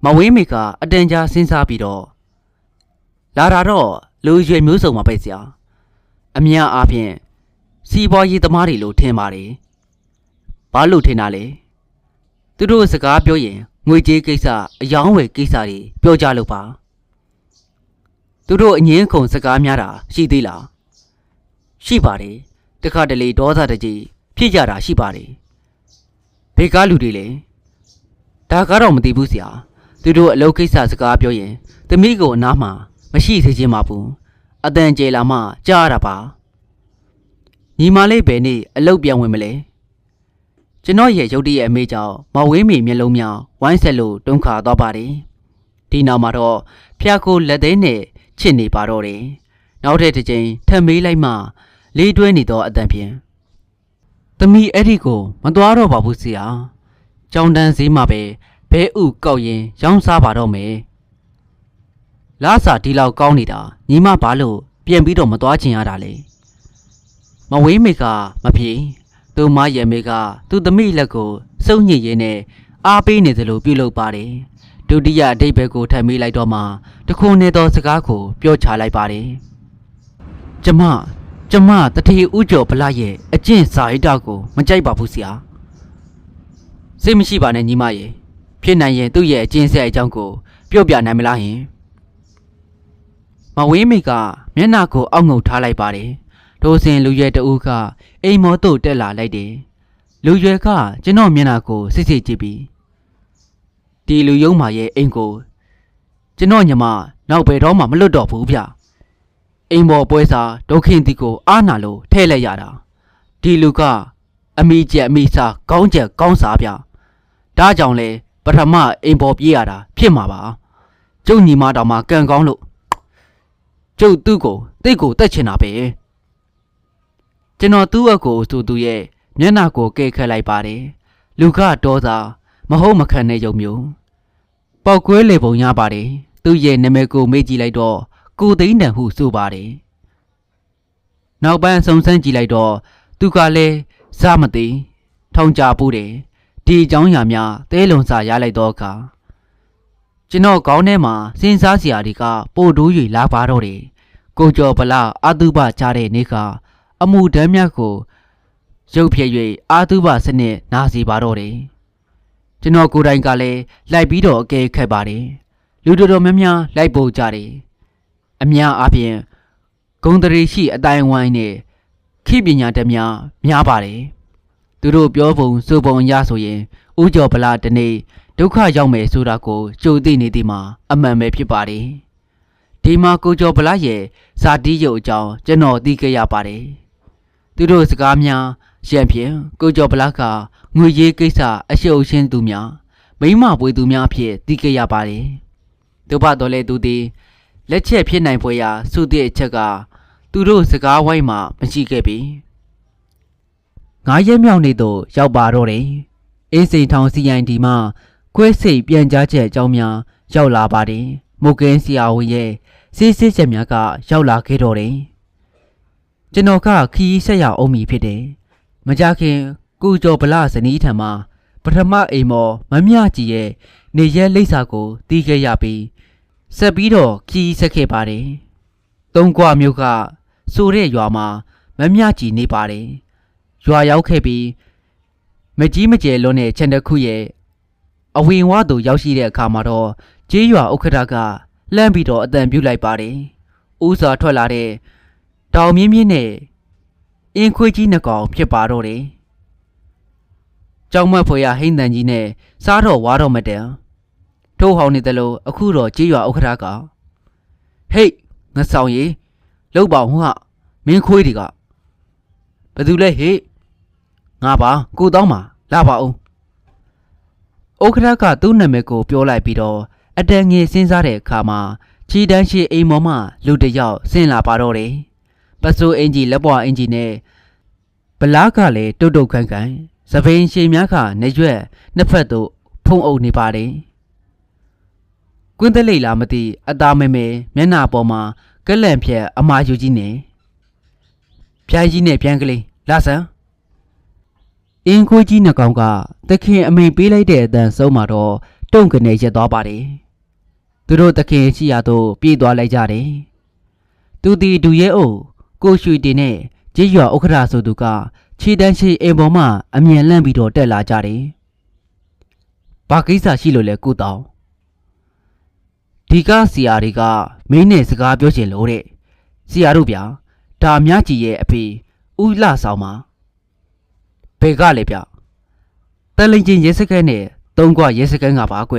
မဝေးမေကအတန်ကြာစဉ်းစားပြီးတော့လာတာတော့လူရွယ်မျိုးစုံမှာပဲဆရာအများအားဖြင့်စီးပွားရေးသမားတွေလို့ထင်ပါတယ်ဘာလို့ထင်တာလဲသူတို့စကားပြောရင်ငွေကြေးကိစ္စအယောင်းဝယ်ကိစ္စတွေပြောကြလို့ပါသူတို့အငင်းခုန်စကားများတာရှိသေးလားရှိပါတယ်တခါတလေဒေါသတကြီးဖြစ်ကြတာရှိပါတယ်ဘေကားလူတွေလေဒါကတော့မသိဘူးဆရာသူတို့အလုပ်ကိစ္စစကားပြောရင်သမီးကိုအနားမှာမရှိစေချင်ပါဘူးအတန်ကျေလာမှကြားရတာပါညီမလေးပဲနေအလုပ်ပြန်ဝင်မလဲကျွန်တော်ရဲ့ရုတ်တရက်အမေကြောင့်မဝေးမီမျက်လုံးများဝိုင်းဆက်လို့တုံးခါသွားပါတယ်ဒီနောက်မှာတော့ဖျားကိုလက်သေးနဲ့ချစ်နေပါတော့တယ်နောက်တဲ့တစ်ချိန်ထပ်မေးလိုက်မှလေးတွဲနေတော့အတန်ဖြင့်သမီးအဲ့ဒီကိုမသွားတော့ပါဘူးဆရာကြောင်တန်းစည်းမှာပဲဘဲဥကောက်ရင်ရောင်းစားပါတော့မယ်လားစာဒီလောက်ကောင်းနေတာညီမဘာလို့ပြန်ပြီးတော့မသွားချင်ရတာလဲမဝေးမေကမဖြေသူမရဲ့မေကသူသမီးလက်ကိုစုံညစ်ရင်းနဲ့အားပေးနေသလိုပြုလုပ်ပါတယ်ဒုတိယအဓိပ္ပာယ်ကိုထပ်မေးလိုက်တော့မှတခုနေသောစကားကိုပြောချလိုက်ပါတယ်ကျမတထေဥကျော်ဗလာရဲ့အကျင့်စာရိတ္တကိုမကြိုက်ပါဘူးဆရာစိတ်မရှိပါနဲ့ညီမရဲ့ဖြစ်နိုင်ရင်သူ့ရဲ့အကျင့်ဆက်အကြောင်းကိုပြောပြနိုင်မလားဟင်မဝေးမိကမျက်နှာကိုအောက်ငုံထားလိုက်ပါတယ်ဒိုစင်လူရွယ်တဦးကအိမ်မော်တို့တက်လာလိုက်တယ်လူရွယ်ကကျွန်တော်မျက်နှာကိုစစ်စစ်ကြည့်ပြီးဒီလူယုံမာရဲ့အိမ်ကိုကျွန်တော်ညီမနောက်ဘယ်တော့မှမလွတ်တော့ဘူးဗျအိမ်မော်ပွဲစားဒုက္ခင်းတီကိုအားနာလို့ထဲ့လိုက်ရတာဒီလူကအမိကျက်အမိစားကောင်းချက်ကောင်းစားဗျဒါကြောင့်လေပထမအိမ်ပေါ်ပြေးရတာဖြစ်မှာပါကျုပ်ညီမတော်မှာကံကောင်းလို့ကျုပ်သူ့ကိုတိတ်ကိုတက်ချင်တာပဲကျွန်တော်သူ့အကိုဆိုသူရဲ့မျက်နှာကိုကဲခတ်လိုက်ပါတယ်လူကတော်သာမဟုတ်မခံတဲ့ယုံမျိုးပေါက်ကွဲလေပုံရပါတယ်သူ့ရဲ့နာမည်ကိုမေ့ကြည့်လိုက်တော့ကိုသိန်းတန်ဟုဆိုပါတယ်နောက်ပိုင်းစုံစမ်းကြည့်လိုက်တော့သူကလည်းစားမသိထောင်ကြပူးတယ်ဒီအကြောင်းအရာများတဲလုံစာရလိုက်တော့အခါကျွန်တော်ခေါင်းထဲမှာစဉ်းစားစရာတွေကပို့တိုး၍လာပါတော့တယ်ကိုကျော်ဗလာအာတုဘချတဲ့နေ့ကအမှုတမ်းများကိုရုပ်ဖြည့်၍အာတုဘစနစ်နာစီပါတော့တယ်ကျွန်တော်ကိုယ်တိုင်ကလည်းလိုက်ပြီးတော့အကဲခတ်ပါတယ်လူတော်များများလိုက်ပို့ကြတယ်အများအားဖြင့်ဂုံတရီရှိအတိုင်းဝိုင်းနဲ့ခိပညာတည်းများပါတယ်သူတို့ပြောပုံဆိုပုံအရဆိုရင်ဦးကျော်ဗလာတနေ့ဒုက္ခရောက်မယ်ဆိုတာကိုကြိုသိနေသည်မှာအမှန်ပဲဖြစ်ပါတယ်ဒီမှာကိုကျော်ဗလာရဲ့ဇာတိရုပ်အကြောင်းကျွန်တော်သိခဲ့ရပါတယ်သူတို့စကားများရံဖြင့်ကိုကျော်ဗလာကငွေရေးကိစ္စအရှုပ်ရှင်းသူများမိမပွေသူများအဖြစ်သိခဲ့ရပါတယ်သူဘတော်လဲသူသည်လက်ချက်ဖြစ်နိုင်ဖွယ်ရာစုသည့်အချက်ကသူတို့စကားဝိုင်းမှာမရှိခဲ့ပြီ9ရက်မြောက်နေ့သို့ရောက်ပါတော့တယ်အင်းစိန်ထောင် CID မှခွဲစိတ်ပြန်ကြားချက်အကြောင်းများရောက်လာပါတယ်မုတ်ကင်းဆရာဝန်ရဲ့စစ်စစ်ချက်များကရောက်လာခဲ့တော့တယ်ကျွန်တော်ကခီးဆက်ရအောင်မီဖြစ်တယ်မကြခင်ကိုကျော်ဗလာဇနီးထံမှပထမအိမ်မော်မမြကြီးရဲ့နေရက်လိပ်စာကိုတီးခဲ့ရပြီးဆက်ပြီးတော့ခီးဆက်ခဲ့ပါတယ်သုံးကွာမျိုးကဆိုတဲ့ရွာမှာမမြကြီးနေပါတယ်ရွာရောက်ခဲ့ပြီးမကြီးမကျယ်လွန်းတဲ့ခြံတစ်ခုရဲ့အဝင်ဝါသို့ရောက်ရှိတဲ့အခါမှာတော့ကျေးရွာဥက္ကဋ္ဌကလှမ်းပြီးတော့အတန်ပြုလိုက်ပါတယ်။ဦးစွာထွက်လာတဲ့တောင်မြင်းမြင်းနဲ့အင်းခွေးကြီးနှစ်ကောင်ဖြစ်ပါတော့တယ်။ ကြောင်မက်ဖွယ်ရဟိမ့်တန်ကြီးနဲ့စားတော့ဝါတော့မတန်ထိုးဟောင်းနေတယ်လို့အခုတော့ကြေးရွာဥက္ခရာကဟေ့ငါဆောင်ရီလောက်ပါဟုဟာမင်းခွေးတွေကဘယ်သူလဲဟေ့ငါပါကိုတောင်းပါလာပါဦးဥက္ခရာကသူ့နာမည်ကိုပြောလိုက်ပြီးတော့အတန်ငယ်စဉ်းစားတဲ့အခါမှာခြေတန်းရှိအိမ်မော်မှလူတစ်ယောက်ဆင်းလာပါတော့တယ်ပစိုးအင်ကြီးလက်ပွားအင်ကြီးနဲ့ဗလားကလည်းတုတ်တုတ်ခန့်ခန့်သပင်းရှည်များကနေရွက်နှစ်ဖက်သို့ဖုံးအုပ်နေပါတယ်ကွင်းတလိတ်လားမသိအသားမဲမဲမျက်နှာပေါ်မှာကလန့်ဖြက်အမာယူကြီးနဲ့ဖြိုင်းကြီးနဲ့ပြန်ကလေးလာစမ်းအင်းခွေးကြီးနှကောင်ကသခင်အမိန်ပေးလိုက်တဲ့အတန်ဆုံးမှာတော့တုံ့ကနေရက်သွားပါတယ်သူတို့သခင်ရှိရာသို့ပြေးသွားလိုက်ကြတယ်သူတီဒူရဲအုပ်ကိုရွှေတင်နဲ့ကြေးရွာဥက္ခရာဆိုသူကခြေတန်းရှိအိမ်ပေါ်မှအမြန်လန့်ပြီးတော့တက်လာကြတယ်ဘာကိစ္စရှိလို့လဲကုတောင်ဒီကစီယာတွေကမင်းနဲ့စကားပြောချင်လို့တဲ့စီယာတို့ဗျာဒါမြကြီးရဲ့အဖေဦးလှဆောင်မှာဘယ်ကလဲဗျတန်လိန်ချင်းရဲစခန်းနဲ့သုံးခွရဲစခန်းကပါကွ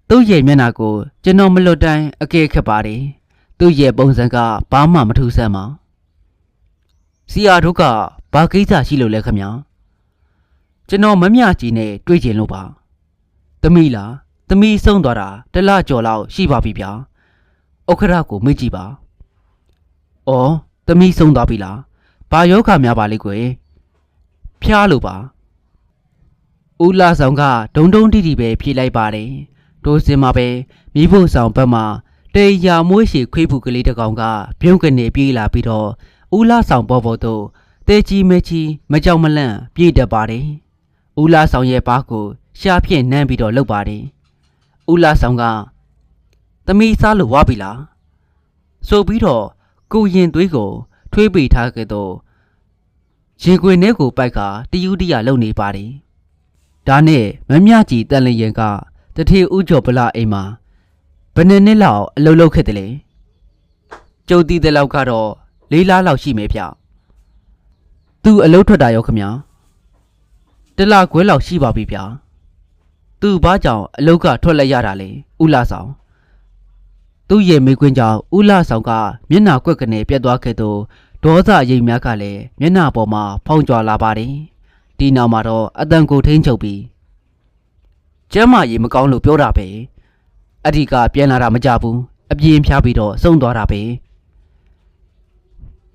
သူ့ရဲ့မျက်နှာကိုကျွန်တော်မလွတ်တိုင်းအကဲခက်ပါတယ်သူ့ရဲ့ပုံစံကဘာမှမထူးဆန်းပါစီယာတို့ကဘာကိစ္စရှိလို့လဲခမညာကျွန်တော်မမြကြီးနဲ့တွေ့ချင်လို့ပါသမီးလားသမီးဆုံးသွားတာတလကျော်လောက်ရှိပါပြီဗျာဥက္ခရာကိုမေ့ကြည့်ပါအော်သမီးဆုံးသွားပြီလားဘာယောဂများပါလိမ့်ကွယ်ဖျားလို့ပါဦးလာဆောင်ကဒုံဒုံတိတိပဲဖြေလိုက်ပါတယ်တို့စင်မှာပဲမိဖို့ဆောင်ဘက်မှာတေးရမွေးရှည်ခွေးဖူကလေးတစ်ကောင်ကပြုံးကနေပြေးလာပြီးတော့ဦးလာဆောင်ပေါ်ပေါ်သို့တဲကြီးမဲကြီးမကြောက်မလန့်ပြေးတတ်ပါတယ်ဦးလာဆောင်ရဲ့ဘားကိုရှားဖြင့်နမ်းပြီးတော့လှုပ်ပါတယ်ဦးလာဆောင်ကသမီးစားလို့ဝါပြီလားဆိုပြီးတော့ကိုရင်သွေးကိုထွေးပိထားခဲ့တော့ရင်ခွေထဲကိုပိုက်ကတယူတရလုံနေပါတယ်ဒါနဲ့မမြကြီးတန်လျင်ကတထေဦးကျော်ပလအိမ်မှာဘယ်နှစ်လောက်အလုပ်လုပ်ခဲ့တယ်လေကျုပ်တီးတဲ့လောက်ကတော့၄ လလောက်ရှိမယ်ဗျသူအလုပ်ထွက်တာရောခမညာတလခွဲလောက်ရှိပါပြီဗျာသူဘာကြောင့်အလုပ်ကထွက်လိုက်ရတာလေဦးလာဆောင်သူ့ရဲ့မိကွင်းကြောင့်ဦးလာဆောင်ကမျက်နှာကွက်ကနေပြတ်သွားခဲ့တော့ဒေါသရိပ်များကလည်းမျက်နှာပေါ်မှာဖောင်းကြွလာပါတယ်ဒီနောက်မှာတော့အတန်ကိုထိန်းချုပ်ပြီးကျမ်းမာရေးမကောင်းလို့ပြောတာပဲအဓိကပြန်လာတာမကြဘူးအပြင်းဖြားပြီးတော့ဆုံးသွားတာပဲ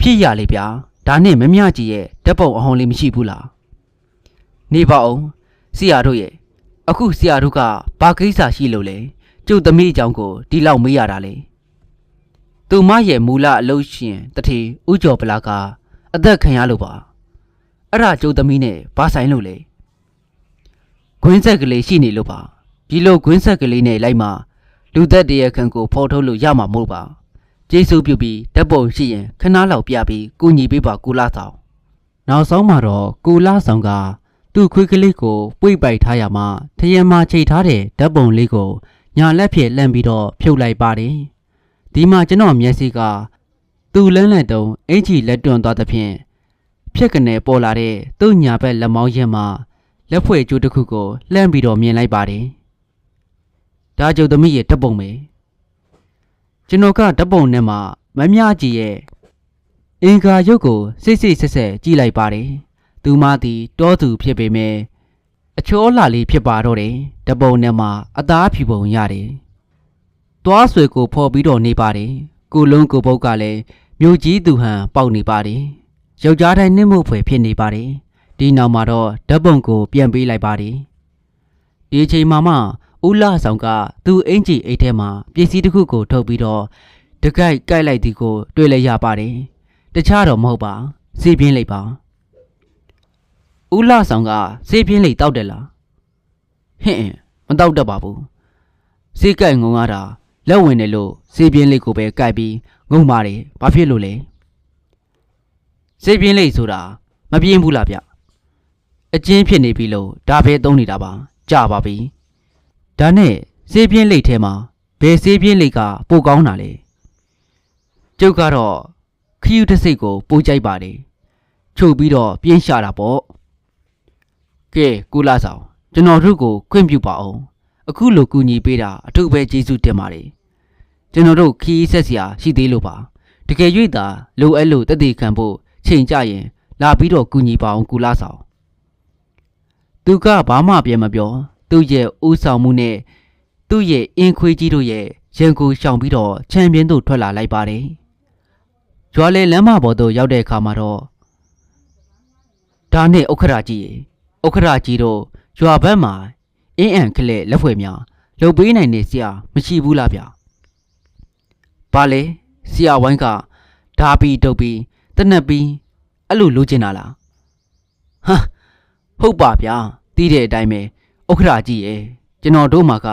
ဖြစ်ရလေဗျာဒါနဲ့မမြကြီးရဲ့ဓာတ်ပုံအဟောင်းလေးမရှိဘူးလားနေပါအောင်ဆရာတို့ရဲ့အခုဆရာတို့ကဘာကိစ္စရှိလို့လဲကျုပ်သမီးအကြောင်းကိုဒီလောက်မေးရတာလေသူမရဲ့မူလအလုပ်ရှင်တထေဦးကျော်ပလာကအသက်ခံရလို့ပါအဲ့ဒါကျုပ်သမီးနဲ့ဘာဆိုင်လို့လဲခွင်းဆက်ကလေးရှိနေလို့ပါဒီလိုခွင်းဆက်ကလေးနဲ့လိုက်မှလူသက်တရခန့်ကိုဖော်ထုတ်လို့ရမှာမဟုတ်ပါကျေးဇူးပြုပြီးဓာတ်ပုံရှိရင်ခဏလောက်ပြပြီးကူညီပေးပါကူလာဆောင်နောက်ဆုံးမှာတော့ကူလာဆောင်ကသူ့ခွေးကလေးကိုပွေ့ပိုက်ထားရမှာထရံမှာချိန်ထားတဲ့ဓာတ်ပုံလေးကိုညာလက်ဖြင့်လှမ်းပြီးတော့ဖြုတ်လိုက်ပါတယ်ဒီမှာကျွန်တော်မျက်စိကသူ့လန်းလန့်တုံးအင်ကြီးလက်တွန့်သွားသဖြင့်ဖြက်ကနေပေါ်လာတဲ့သူ့ညာဘက်လက်မောင်းရင်မှာလက်ဖွဲ့ကျိုးတစ်ခုကိုလှမ်းပြီးတော့မြင်လိုက်ပါတယ်ဒါကျုပ်သမီးရဲ့ဓာတ်ပုံပဲကျွန်တော်ကဓာတ်ပုံနဲ့မှမမြကြီးရဲ့အင်္ဂါရုပ်ကိုစိတ်စိတ်ဆက်ဆက်ကြည့်လိုက်ပါတယ်သူမသည်တောသူဖြစ်ပေမဲ့အချောလှလေးဖြစ်ပါတော့တယ်ဓာတ်ပုံနဲ့မှအသားဖြူပုံရတယ်သွားဆွေကိုဖော်ပြီးတော့နေပါတယ်ကိုလုံးကိုပုတ်ကလည်းမြို့ကြီးသူဟန်ပေါက်နေပါတယ်ယောက်ျားတိုင်းနှိမ့်မှုဖွယ်ဖြစ်နေပါတယ်ဒီနောက်မှာတော့ဓာတ်ပုံကိုပြန်ပေးလိုက်ပါတယ်ဒီအချိန်မှာမှဦးလာဆောင်ကသူ့အင်ကြီးအိတ်ထဲမှာပစ္စည်းတစ်ခုကိုထုတ်ပြီးတော့တကိုက်ကိုက်လိုက်သည်ကိုတွေ့လဲရပါတယ်တခြားတော့မဟုတ်ပါစေးပြင်းလိုက်ပါဦးလာဆောင်ကစေးပြင်းလိုက်တောက်တယ်လားဟင့်မတောက်တတ်ပါဘူးစေးကိုက်ငုံရတာလက်ဝင်တယ်လို့စေးပြင်းလိုက်ကိုပဲကိုက်ပြီးငုံပါတယ်ဘာဖြစ်လို့လဲစေးပြင်းလိုက်ဆိုတာမပြင်းဘူးလားဗျအကျဉ်းဖြစ်နေပြီလို့ဒါပဲသုံးနေတာပါကြပါပြီဒါနဲ့စေးပြင်းလိတ်ထဲမှာဘယ်စေးပြင်းလိတ်ကပိုကောင်းတာလဲကျုပ်ကတော့ခယူတစိတ်ကိုပိုကြိုက်ပါတယ်ချုပ်ပြီးတော့ပြင်းရှာတာပေါ့က ကုလဆောင်ကျွန်တော်တို့ကိုခွင့်ပြုပါအောင်အခုလိုကူညီပေးတာအထူးပဲကျေးဇူးတင်ပါတယ်ကျွန်တော်တို့ခီးဆက်စရာရှိသေးလို့ပါတကယ်၍သာလိုအပ်လို့တည်တည်ခံဖို့ချိန်ကြရင်လာပြီးတော့ကူညီပါအောင်ကုလဆောင်သူကဘာမှပြန်မပြောသူ့ရဲ့ဦးဆောင်မှုနဲ့သူ့ရဲ့အင်ခွေးကြီးတို့ရဲ့ရန်ကိုရှောင်ပြီးတော့ချန်ပီယံတို့ထွက်လာလိုက်ပါတယ်ကျွာလေလမ်းမပေါ်သို့ရောက်တဲ့အခါမှာတော့ဒါနဲ့ဥက္ခရာကြီးရေဥက္ခရာကြီးတို့ရွာဘက်မှာအင်းအန်ခလက်လက်ဖွဲ့များလှုပ်ပေးနိုင်နေဆရာမရှိဘူးလားဗျဘာလဲဆရာဝိုင်းကဓာပြီးတုပ်ပြီးတနက်ပြီးအဲ့လိုလိုချင်တာလားဟမ်ဟုတ်ပါဗျာတီးတဲ့အတိုင်းပဲဥက္ခရာကြီးရေကျွန်တော်တို့မှာက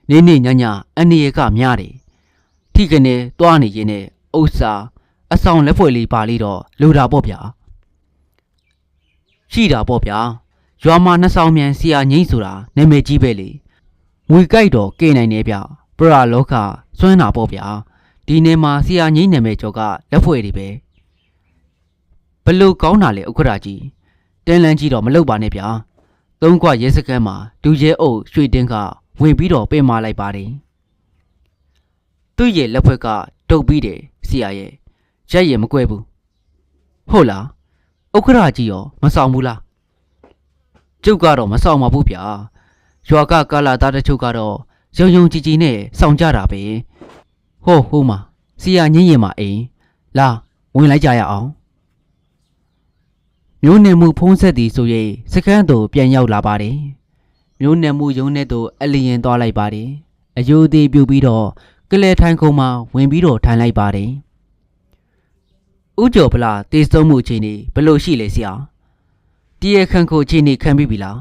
နေနေညညအနေရကများတယ်ထိကနေတွားနေရင်နဲ့ဥစ္စာအဆောင်လက်ဖွဲ့လေးပါလိတော့လိုတာပေါ့ဗျာရှိတာပေါ့ဗျာရွာမှာနှစ်ဆောင်မြန်ဆရာငိမ့်ဆိုတာနာမည်ကြီးပဲလေငွေကြိုက်တော့ကဲနိုင်နေဗျပရလောကစွမ်းတာပေါ့ဗျာဒီနေမှာဆရာငိမ့်နာမည်ကျော်ကလက်ဖွဲ့တွေပဲဘလို့ကောင်းတာလေဥက္ခရာကြီးတင်းလန်းကြီးတော့မလုပ်ပါနဲ့ဗျာသုံးခွရဲစခန်းမှာဒူရဲအုပ်ရွှေတင်းကဝင်ပြီးတော့ပင်မာလိုက်ပါတယ်သူ့ရဲ့လက်ဖွဲ့ကတုပ်ပြီးတယ်ဆရာရဲ့ရက်ရမကွဲဘူးဟုတ်လားဥက္ခရာကြီးရောမဆောင်ဘူးလားကျုပ်ကတော့မဆောင်ပါဘူးဗျာရွာကကာလာသားတချို့ကတော့ယုံယုံကြည်ကြည်နဲ့ဆောင်ကြတာပဲဟိုမှာဆရာညင်းရင်မှာအိမ်လာဝင်လိုက်ကြရအောင်မျိုးနယ်မှုဖုံးဆက်သည်ဆို၍စခန်းသို့ပြန်ရောက်လာပါတယ်မျိုးနယ်မှုရုံးထဲသို့အလျင်သွားလိုက်ပါတယ်အယိုသေးပြုတ်ပြီးတော့ကလဲထိုင်ခုံမှာဝင်ပြီးတော့ထိုင်လိုက်ပါတယ်ဦးကျော်ဗလာတေးဆုံးမှုအချိန်នេះဘယ်လိုရှိလဲဆရာတရခန့်ကိုအချိန်នេះခံပြီးပြီလား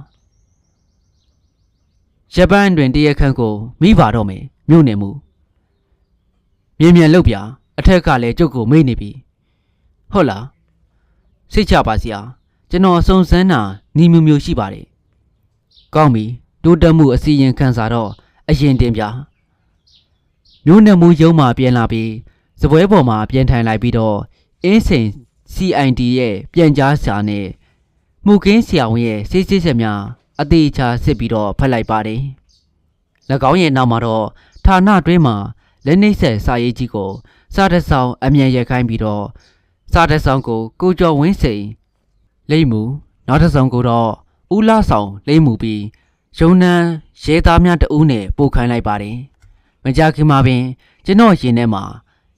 ရပန်းတွင်တရခန့်ကိုမိပါတော့မယ်မြို့နယ်မှုမြင်လှုပ်ပြအထက်ကလည်းကျုပ်ကိုမေ့နေပြီဟုတ်လားစိတ်ချပါဆရာကျွန်တော်စုံစမ်းတာနီမျိုးရှိပါတယ်ကောင်းပြီတိုးတက်မှုအစီရင်ခံစာတော့အရင်တင်ပြမြို့နယ်မှုရုံးမှပြန်လာပြီးစပွဲပေါ်မှာပြန်ထိုင်လိုက်ပြီးတော့အင်းစိန် CID ရဲ့ပြန်ကြားစာနဲ့မှုကင်းဆရာဝန်ရဲ့စစ်စစ်ဆက်များအသေးချာစစ်ပြီးတော့ဖတ်လိုက်ပါတယ်၎င်းရဲ့နောက်မှာတော့ဌာနတွင်းမှာလက်နှိပ်ဆက်စာရေးကြီးကိုစာတဆောင်အမြန်ရက်ခိုင်းပြီးတော့စာတဆောင်ကိုကိုကျော်ဝင်းစိန်လိမ့်မှုနောက်တစ်ဆောင်ကိုတော့ဦးလာဆောင်လိမ့်မှုပြီးရုံနန်းရဲသားများတဦးနဲ့ပို့ခိုင်းလိုက်ပါတယ်မကြခင်မှာပင်ကျွန်တော်ရင်ထဲမှာ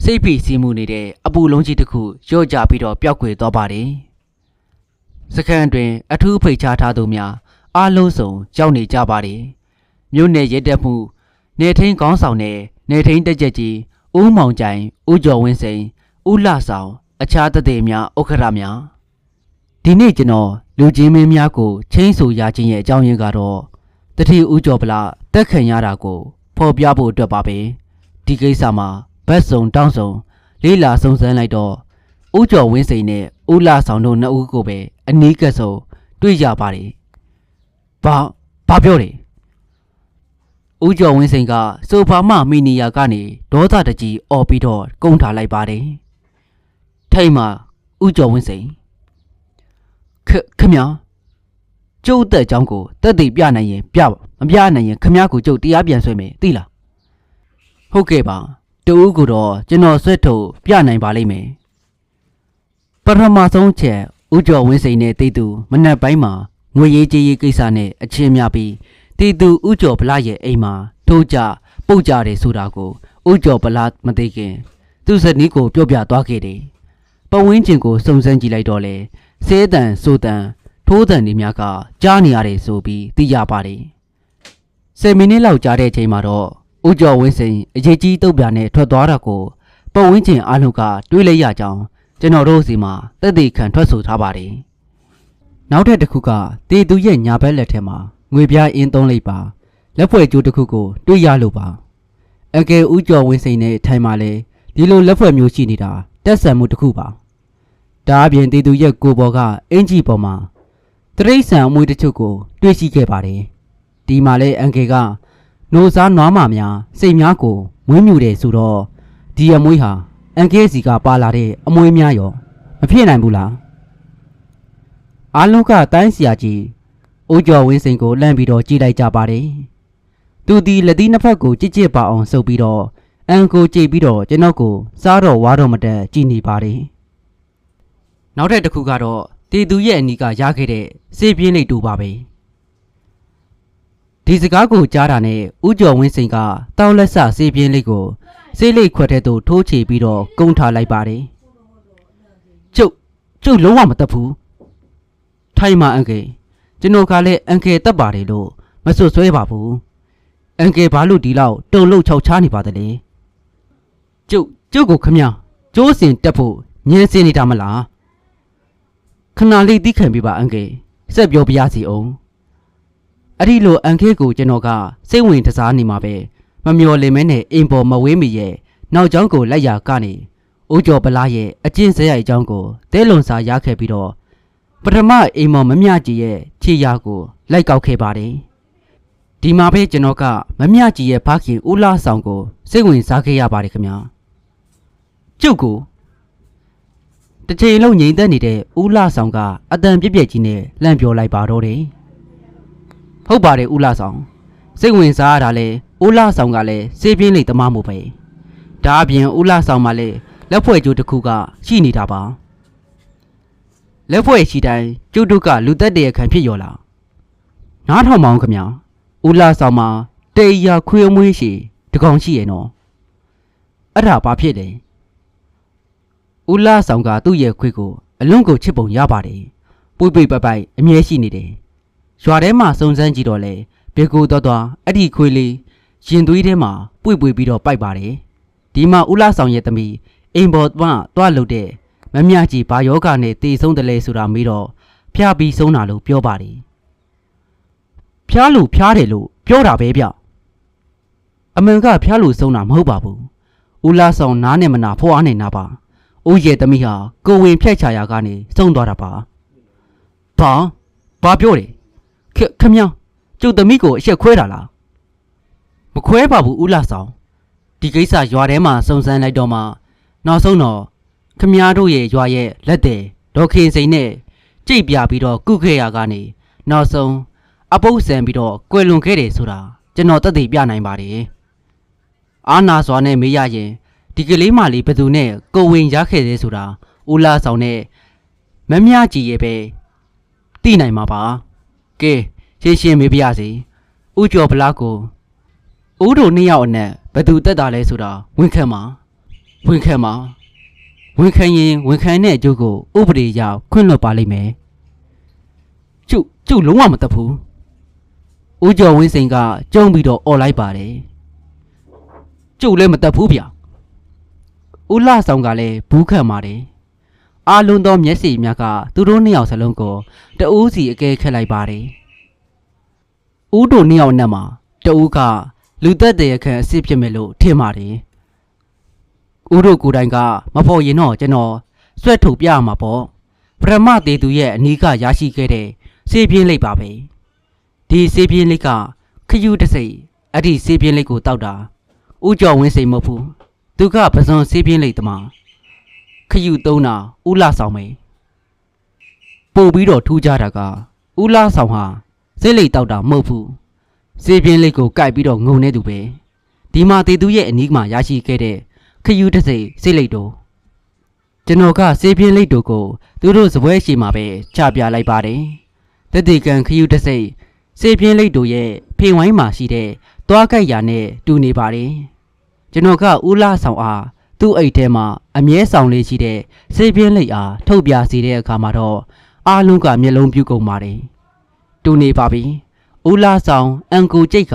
စိတ်ဖိစီးမှုနေတဲ့အပူလုံးကြီးတစ်ခုရော့ကြပြီးတော့ပျောက်ကွယ်သွားပါတယ်စခန်းတွင်အထူးဖိတ်ကြားထားသူများအားလုံးစုံရောက်နေကြပါတယ်မြို့နယ်ရဲတပ်မှုနေထင်းကောင်းဆောင်နဲ့နေထင်းတက်ကြကြီးဦးမောင်ကြိုင်ဦးကျော်ဝင်းစိန်ဦးလှဆောင်အခြားတသည်များဥက္ခရာများဒီနေ့ကျွန်တော်လူချင်းမင်းများကိုချင်းဆိုရခြင်းရဲ့အကြောင်းရင်းကတော့တတိဦးကျော်ဗလာတက်ခံရတာကိုဖော်ပြဖို့အတွက်ပါပဲဒီကိစ္စမှာဘတ်စုံတောင်းစုံလေးလာစုံစမ်းလိုက်တော့ဦးကျော်ဝင်းစိန်နဲ့ဦးလှဆောင်တို့နှစ်ဦးကိုပဲအနီးကပ်ဆုံးတွေ့ကြပါတယ်ဘာပြောတယ်ဦးကျော်ဝင်းစိန်ကဆိုဖာမမီနီယာကနေဒေါသတကြီးအော်ပြီးတော့ကုန်းထားလိုက်ပါတယ်ထိတ်မှာဦးကျော်ဝင်းစိန်ခမကျုပ်တဲ့เจ้าကိုတက်တည်ပြနိုင်ရင်ပြပါမပြနိုင်ရင်ခမကိုကျုပ်တရားပြန်ဆွဲမယ်သိလားဟုတ်ကဲ့ပါတူဦးကိုတော့ကျွန်တော်ဆွဲထုတ်ပြနိုင်ပါလိမ့်မယ်ပထမဆုံးချက်ဦးကျော်ဝင်းစိန်နဲ့တိတ်သူမနက်ပိုင်းမှာငွေရေးကြေးရေးကိစ္စနဲ့အချင်းများပြီးတိတ်သူဦးကျော်ဗလာရဲ့အိမ်မှာထိုးကြပုတ်ကြတယ်ဆိုတာကိုဦးကျော်ဗလာမသိခင်သူ့ဇနီးကိုပြောပြသွားခဲ့တယ်ပဝင်းကျင်ကိုစုံစမ်းကြည့်လိုက်တော့လေစဲတန်ဆိုတန်ထိုးတန်တွေများကကြားနေရတယ်ဆိုပြီးသိရပါတယ်10မိနစ်လောက်ကြာတဲ့အချိန်မှာတော့ဦးကျော်ဝင်းစိန်အရေးကြီးတုတ်ပြာနဲ့ထွက်သွားတာကိုပဝင်းကျင်အားလုံးကတွေးလိုက်ရကြောင်းကျွန်တော်တို့စီမှာတက်တည်ခံထွက်ဆိုထားပါတယ်နောက်ထပ်တစ်ခုကတေသူရဲ့ညာဘက်လက်ထက်မှာငွေပြားအင်းသုံးလိုက်ပါလက်ဖွဲ့ကျိုးတစ်ခုကိုတွေ့ရလို့ပါအကယ်ဦးကျော်ဝင်းစိန်နဲ့ထိုင်မှာလဲဒီလိုလက်ဖွဲ့မျိုးရှိနေတာတက်ဆန်မှုတစ်ခုပါဒါအပြင်တေသူရဲ့ကိုပေါ်ကအင်ကြီးပေါ်မှာတရိတ်ဆန်အမွေတချို့ကိုတွေ့ရှိခဲ့ပါတယ်ဒီမှာလဲအန်ကေကနိုးစားနွားမများစိတ်များကိုမွေးမြူတယ်ဆိုတော့ဒီအမွေဟာအန်ကေစီကပါလာတဲ့အမွေများရောမဖြစ်နိုင်ဘူးလားအားလုံးကတိုင်းဆရာကြီး ဦးကျော်ဝင်းစိန်ကိုလှမ်းပြီးတော့ကြည့်လိုက်ကြပါတယ်သူဒီလက်သီးနှစ်ဖက်ကိုကြစ်ကြစ်ပါအောင်ဆုပ်ပြီးတော့အန်ကိုကြိတ်ပြီးတော့ကျွန်တော်ကိုစားတော့ဝါတော့မတက်ကြည်နေပါတယ်နောက်ထပ်တစ်ခုကတော့တေသူရဲ့အနီးကရခဲ့တဲ့စေပြင်းလေးတူပါပဲဒီစကားကိုကြားတာနဲ့ဦးကျော်ဝင်းစိန်ကတောက်လက်ဆစေပြင်းလေးကိုစေးလေးခွက်ထဲသို့ထိုးချပြီးတော့ကုန်းထားလိုက်ပါတယ်ကျုပ်လုံးဝမတက်ဘူးထိုင်မအန်ကေကျွန်တော်ကလည်းအန်ကေတက်ပါတယ်လို့မဆွဆွဲပါဘူးအန်ကေဘာလို့ဒီလောက်တုံလို့ခြောက်ချားနေပါသလဲကျုပ်ကိုခမကျိုးစင်တက်ဖို့ညင်းစင်နေတာမလားခဏလေးသိခံပြပါအန်ကေဆက်ပြောပြရစီအောင်အဲ့ဒီလိုအန်ကေကိုကျွန်တော်ကစိတ်ဝင်တစားနေမှာပဲမမျော်လင့်မဲနဲ့အိမ်ပေါ်မဝေးမီရဲ့နောက်ကျောင်းကိုလိုက်ရကနေဦးကျော်ပလားရဲ့အကျင့်စရိုက်အကြောင်းကိုတဲလွန်စာရခဲ့ပြီးတော့ပထမအိမ်မော်မမြကြီးရဲ့ခြေရာကိုလိုက်ကောက်ခဲ့ပါတယ်ဒီမှာပဲကျွန်တော်ကမမြကြီးရဲ့ဖခင်ဦးလာဆောင်ကိုစိတ်ဝင်စားခဲ့ရပါတယ်ခင်ဗျာကျုပ်ကိုတစ်ချိန်လုံးငြိမ်သက်နေတဲ့ဦးလာဆောင်ကအတန်ပြက်ပြက်ကြီးနဲ့လှမ်းပြောလိုက်ပါတော့တယ်ဟုတ်ပါတယ်ဦးလာဆောင်စိတ်ဝင်စားရတာလေဦးလာဆောင်ကလည်းစေးပြင်းလေးတမမို့ပဲဒါအပြင်ဦးလာဆောင်မှလည်းလက်ဖွဲ့ကျိုးတစ်ခုကရှိနေတာပါလက်ဖွဲ့ရှိတိုင်းကျုပ်တို့ကလူသက်တရခံဖြစ်ရောလားနားထောင်မအောင်ခင်ဗျာဦးလာဆောင်မှာတေးရခွေးမွေးရှိတကောင်ရှိရဲ့နော်အဲ့ဒါဘာဖြစ်လဲဦးလာဆောင်ကသူ့ရဲ့ခွေးကိုအလွန်ကိုချစ်ပုံရပါတယ်ပွိပွိပိုက်ပိုက်အမြဲရှိနေတယ်ရွာထဲမှာစုံစမ်းကြည့်တော့လေဘေကူတော့အဲ့ဒီခွေးလေးရင်သွေးထဲမှာပွိပွိပြီးတော့ပိုက်ပါတယ်ဒီမှာဦးလာဆောင်ရဲ့သမီးအိမ်ပေါ်သွားလို့တဲ့မမြကြီးဘာယောဂနဲ့တေဆုံးတယ်လဲဆိုတာမေးတော့ဖျားပြီးဆုံးတာလို့ပြောပါတယ်ဖျားလို့ဖျားတယ်လို့ပြောတာပဲဗျအမှန်ကဖျားလို့ဆုံးတာမဟုတ်ပါဘူးဦးလာဆောင်နားနဲ့မနာဖွားနေနာပါဦးရဲ့သမီးဟာကိုဝင်ဖြတ်ချရာကနေဆုံးသွားတာပါဘာပြောတယ်ခမည်းကျုပ်သမီးကိုအချက်ခွဲတာလားမခွဲပါဘူးဦးလာဆောင်ဒီကိစ္စရွာထဲမှာစုံစမ်းလိုက်တော့မှနောက်ဆုံးတော့ခမည်းတို့ရဲ့ရွာရဲ့လက်တဲ့ဒေါ်ခင်စိန်နဲ့ကြိတ်ပြပြီးတော့ကုခဲ့ရကနေနောက်ဆုံးအပုပ်ဆန်ပြီးတော့ကွယ်လွန်ခဲ့တယ်ဆိုတာကျွန်တော်သက်သေပြနိုင်ပါတယ်အာနာစွာနဲ့မေးရရင်ဒီကလေးမလေးဘယ်သူနဲ့ကိုဝင်ရခဲ့သေးဆိုတာဦးလာဆောင်နဲ့မမြကြီးရဲ့ပဲသိနိုင်မှာပါကဲရှင်းမေးပြရစီဦးကျော်ဗလားကိုဦးတို့နှစ်ယောက်အနက်ဘယ်သူတက်တာလဲဆိုတာဝန်ခံရင်ဝန်ခံတဲ့အကျိုးကိုဥပဒေအရခွင့်လွှတ်ပါလိမ့်မယ်ကျုပ်လုံးဝမတက်ဘူးဦးကျော်ဝင်းစိန်ကကြုံပြီးတော့អော်လိုက်ပါတယ်ကျုပ်လည်းမတက်ဘူးဗျဦးလာဆောင်ကလည်းဘူးခံပါတယ်အာလုံးသောမျက်စိများကသူတို့နှစ်ယောက်စလုံးကိုတအူးစီအကဲခက်လိုက်ပါတယ်ဦးတို့နှစ်ယောက်နဲ့မှာတအူးကလူသက်တရခန့်အစ်စ်ဖြစ်မယ်လို့ထင်ပါတယ်ဦးတို့ကိုယ်တိုင်ကမဖို့ရင်တော့ကျွန်တော်ဆွဲထုတ်ပြရမှာပေါ့ပရမသေးသူရဲ့အနီးကရရှိခဲ့တဲ့စေးပြင်းလိပ်ပါပဲဒီစေးပြင်းလိပ်ကခယူးတစိအဲ့ဒီစေးပြင်းလိပ်ကိုတောက်တာဦးကျော်ဝင်းစိန်မဟုတ်ဘူးသူကပစွန်စေးပြင်းလိပ်တမခယူးသုံးတာဦးလာဆောင်မယ်ပို့ပြီးတော့ထူးကြတာကဦးလာဆောင်ဟာစေးလိပ်တောက်တာမဟုတ်ဘူးစေးပြင်းလိပ်ကိုကိုက်ပြီးတော့ငုံနေသူပဲဒီမှာတေသူရဲ့အနီးမှာရရှိခဲ့တဲ့ခယူးတစိစေးလိပ်တို့ကျွန်တော်ကစေးပြင်းလိပ်တို့ကိုသူတို့စပွဲရှိမှာပဲချပြလိုက်ပါတယ်တတိကံခယူးတစိစေးပြင်းလိပ်တို့ရဲ့ဖေဝိုင်းမှာရှိတဲ့သွားကြိုက်ရာနဲ့တူနေပါတယ်ကျွန်တော်ကဦးလာဆောင်အားသူ့အိတ်ထဲမှာအမြဲဆောင်လေးရှိတဲ့စေးပြင်းလိပ်အားထုတ်ပြစီတဲ့အခါမှာတော့အားလုံးကမျက်လုံးပြူကုန်ပါတယ်တူနေပါပြီဦးလာဆောင်အန်ကူကြိတ်က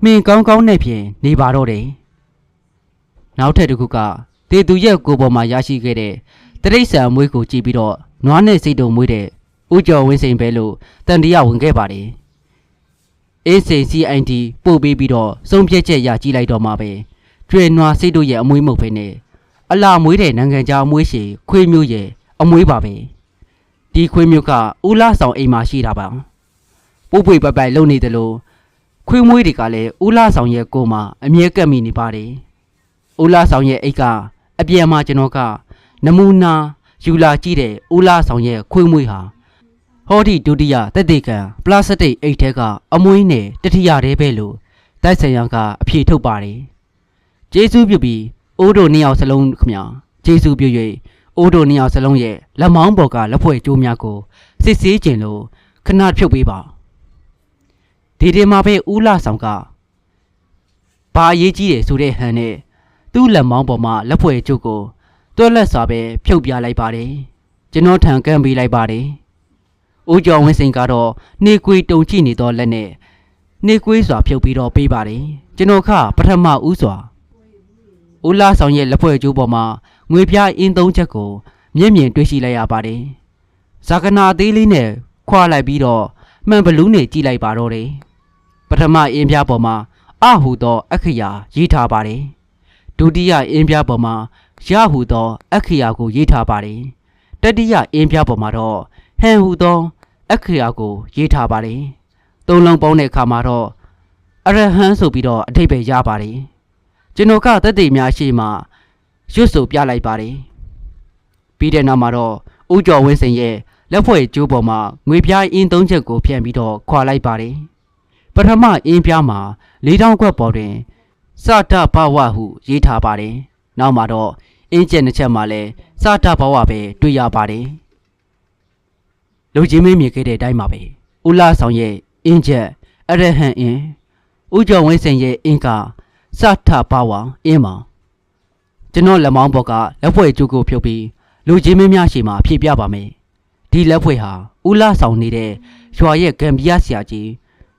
မင်းကောင်းနဲ့ဖြင့်နေပါတော့တယ်နောက်ထပ်တစ်ခုကတေသူရဲ့ကိုယ်ပေါ်မှာရရှိခဲ့တဲ့တရိษံအမွေးကိုကြည့်ပြီးတော့နွားနဲ့စိတ်တုံမွေးတဲ့ဦးကျော်ဝင်းစိန်ပဲလို့တန်တရားဝင်ခဲ့ပါတယ်အေးစိန် CID ပို့ပေးပြီးတော့စုံပြက်ချက်ရကြည့်လိုက်တော့မှပဲကျွဲနွားစိတ်တို့ရဲ့အမွေးမဟုတ်ဘဲနဲ့အလားမွေးတဲ့နိုင်ငံခြားအမွေးရှည်ခွေးမျိုးရဲ့အမွေးပါပဲဒီခွေးမျိုးကဦးလာဆောင်အိမ်မှာရှိတာပါပို့ပွေပိုက်လုံနေတယ်လို့ခွေးမွေးတွေကလည်းဦးလာဆောင်ရဲ့ကိုမှာအမြဲကပ်မိနေပါတယ်ဦးလာဆောင်ရဲ့အိတ်ကအပြန်မှာကျွန်တော်ကနမူနာယူလာကြည့်တဲ့ဦးလာဆောင်ရဲ့ခွေးမွေးဟာ ဟောဒီဒုတိယတက်တေကံပလတ်စတစ်အိတ်ထဲကအမွှေးနဲ့တတိယတည်းပဲလို့တိုက်ဆိုင်ရန်ကအဖြေထုတ်ပါတယ်ကျေးဇူးပြုပြီးအိုးတို့နှစ်ယောက်စလုံးခမကျေးဇူးပြု၍အိုးတို့နှစ်ယောက်စလုံးရဲ့လက်မောင်းပေါ်ကလက်ဖွဲ့ကျိုးများကိုစစ်ဆေးခြင်းလို့ခဏဖြုတ်ပေးပါဒီမှာပဲဦးလာဆောင်ကဘာအရေးကြီးတယ်ဆိုတဲ့ဟန်နဲ့သူ့လက်မောင်းပေါ်မှာလက်ဖွဲ့ကျိုးကိုတွက်လက်စွာပဲဖြုတ်ပြလိုက်ပါတယ်ကျွန်တော်ထံကမ်းပေးလိုက်ပါတယ်ဦးကျော်ဝင်းစိန်ကတော့နေကွေတုံကြည့်နေတော့လက်နဲ့နေကွေးစွာဖြုတ်ပြီးတော့ပေးပါတယ်ကျွန်တော်ခပထမဦးစွာဦးလာဆောင်ရဲ့လက်ဖွဲ့ကျိုးပေါ်မှာငွေပြားအင်းသုံးချက်ကိုမျက်မြင်တွေ့ရှိလိုက်ရပါတယ်ဇာကနာသေးလေးနဲ့ခွာလိုက်ပြီးတော့မှန်ဘလူးနဲ့ကြည့်လိုက်ပါတော့တယ်ပထမအင်းပြားပေါ်မှာအဟုသောအခရာရေးထားပါတယ်ဒုတိယအင်းပြားပေါ်မှာရဟုသောအခရာကိုရေးထားပါတယ်တတိယအင်းပြားပေါ်မှာတော့ဟန်ဟုသောအခရာကိုရေးထားပါတယ်သုံးလုံးပေါင်းတဲ့အခါမှာတော့အရဟံဆိုပြီးတော့အထိပ္ပယ်ရပါတယ်ကျွန်တော်ကသက်သေများရှိမှရွတ်ဆိုပြလိုက်ပါတယ်ပြီးတဲ့နောက်မှာတော့ဦးကျော်ဝင်းစိန်ရဲ့လက်ဖွဲ့ကျိုးပေါ်မှာငွေပြားအင်းသုံးချက်ကိုဖြန့်ပြီးတော့ခွာလိုက်ပါတယ်ပထမအင်းပြားမှာ4000ခွက်ပေါ်တွင်စတဘဝဟုရေးထားပါတယ်နောက်မှာတော့အင်းကျက်နှစ်ချက်မှာလည်းစတဘဝပဲတွေ့ရပါတယ်လူချင်းမင်းမြင်ခဲ့တဲ့အတိုင်းပါပဲဦးလာဆောင်ရဲ့အင်းကျက်အရဟံအင်းဦးကျော်ဝင်းစိန်ရဲ့အင်းကစထဘဝအင်းမှာကျွန်တော်လက်မောင်းပေါ်ကလက်ဖွဲ့ကျိုးကိုဖြုတ်ပြီးလူချင်းမင်းများရှိမှဖြည့်ပြပါမယ်ဒီလက်ဖွဲ့ဟာဦးလာဆောင်နေတဲ့ရွာရဲ့ဂမ်ဘီယာဆရာကြီး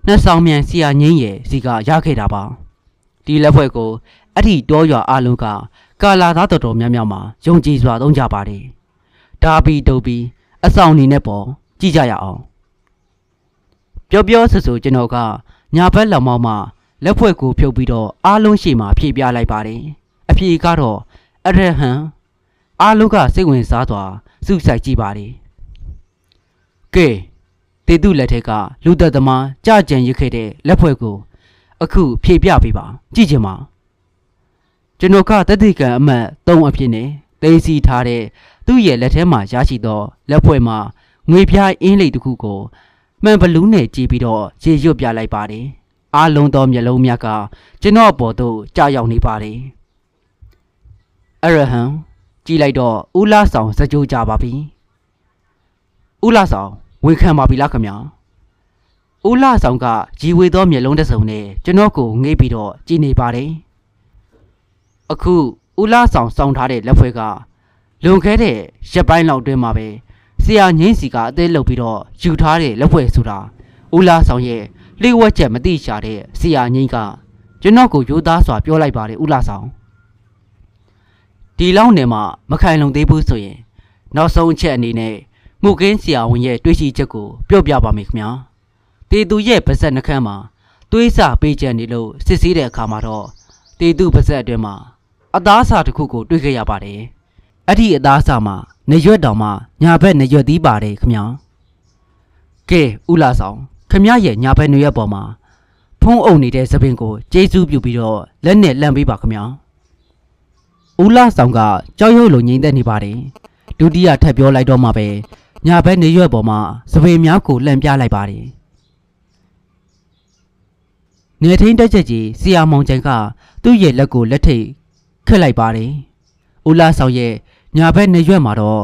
နှစ်ဆောင်မြန်ဆရာငင်းရဲ့စီကရခဲ့တာပါဒီလက်ဖွဲ့ကိုအဲ့ဒီတောရွာအလုံးကကာလာသားတော်တော်များများမှာယုံကြည်စွာသုံးကြပါတယ်ဒါပီတုပ်ပြီးအဆောင်နေနဲ့ပေါ်ကြည့်ကြရအောင်ပြောဆဆိုကျွန်တော်ကညာဘက်လက်မောင်းမှာလက်ဖွဲ့ကိုဖြုတ်ပြီးတော့အားလုံးရှိမှဖြည့်ပြလိုက်ပါတယ်အဖြေကတော့အရဟံအားလုံးကစိတ်ဝင်စားစွာစုဆိုင်ကြည့်ပါတယ်ကဲတေတုလက်ထက်ကလူသက်သမားကြကြံရခဲ့တဲ့လက်ဖွဲ့ကိုအခုဖြည့်ပြပေးပါကြည့်ချင်ပါကျွန်တော်ကတတိကံအမှတ်3အဖြစ်နဲ့သိသိထားတဲ့သူ့ရဲ့လက်ထဲမှာရရှိသောလက်ဖွဲ့မှာငွေပြားအင်းလိတ်တစ်ခုကိုမှန်ဘလူးနဲ့ကြည့်ပြီးတော့ရေရွတ်ပြလိုက်ပါတယ်အားလုံးသောမျက်လုံးများကကျွန်တော်ပေါ်သို့ကြာရောက်နေပါတယ်အရဟံကြည့်လိုက်တော့ဦးလာဆောင်စကြိုးကြပါပြီဦးလာဆောင်ဝန်ခံပါပြီလားခင်ဗျာဦးလာဆောင်ကရီဝေသောမျက်လုံးတစ်စုံနဲ့ကျွန်တော်ကိုငေးပြီးတော့ကြည်နေပါတယ်အခုဦးလာဆောင်စောင်းထားတဲ့လက်ဖွဲ့ကလွန်ခဲ့တဲ့ရက်ပိုင်းလောက်တွင်မှာပဲဆရာငင်းစီကအသေးလုတ်ပြီးတော့ယူထားတဲ့လက်ဖွဲ့ဆိုတာဦးလာဆောင်ရဲ့လျှို့ဝှက်ချက်မသိရှာတဲ့ဆရာငင်းကကျွန်တော်ကိုရိုးသားစွာပြောလိုက်ပါတယ်ဦးလာဆောင်ဒီလောက်နေမှာမခိုင်လုံသေးဘူးဆိုရင်နောက်ဆုံးအချက်အနေနဲ့မှုကင်းဆရာဝန်ရဲ့တွေးရှိချက်ကိုပြောပြပါမယ်ခင်ဗျာတေသူရဲ့ပါဇက်နှခမ်းမှာတွေးစာပေးချက်နေလို့စစ်ဆေးတဲ့အခါမှာတော့တေသူပါဇက်အတွင်းမှာအသားစာတစ်ခုကိုတွေ့ခဲ့ရပါတယ်အဲ့ဒီအသားစာမှာနေရွက်တောင်မှညာဘက်နေရွက်သီးပါတယ်ခင်ဗျာကဲဦးလာဆောင်ခင်ဗျာရဲ့ညာဘက်နေရွက်ပေါ်မှာဖုံးအုပ်နေတဲ့သပင်ကိုကျေးဇူးပြုပြီးတော့လက်နဲ့လှမ်းပေးပါခင်ဗျာဦးလာဆောင်ကကြောက်ရွံ့လိုငြိမ်သက်နေပါတယ်ဒုတိယထပ်ပြောလိုက်တော့မှပဲညာဘက်နေရွက်ပေါ်မှာသပင်များကိုလှမ်းပြလိုက်ပါတယ်နေထင်းတက်ချက်ကြီးဆရာမောင်ကျန်ကသူ့ရဲ့လက်ကိုလက်ထိပ်ခက်လိုက်ပါတယ်ဦးလာဆောင်ရဲ့ညာဘက်နေရွက်မှာတော့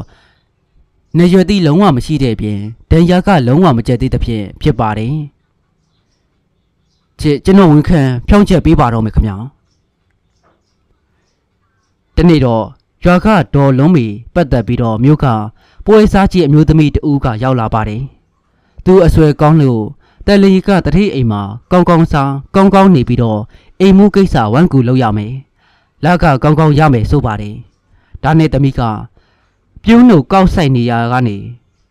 နေရွက်သီးလုံးဝမရှိတဲ့အပြင်ဒဏ်ရာကလုံးဝမကျက်သေးတဲ့ဖြင့်ဖြစ်ပါတယ်ကျွန်တော်ဝန်ခံဖြောင်းချက်ပေးပါတော့မယ်ခင်ဗျာတနေ့တော့ရွာကဒေါ်လုံးမီပတ်သက်ပြီးတော့မြို့ကပွဲစားကြီးအမျိုးသမီးတဦးကရောက်လာပါတယ်သူအဆွဲကောင်းလို့တယ်လီကတတိအိမ်မှာကောင်းကောင်းစားကောင်းကောင်းနေပြီးတော့အိမ်မှုကိစ္စဝမ်းကူလုပ်ရမယ်လက်ကကောင်းကောင်းရမယ်ဆိုပါတယ်ဒါနဲ့တမိကပြုံးလို့ကောက်ဆိုင်နေရကနေ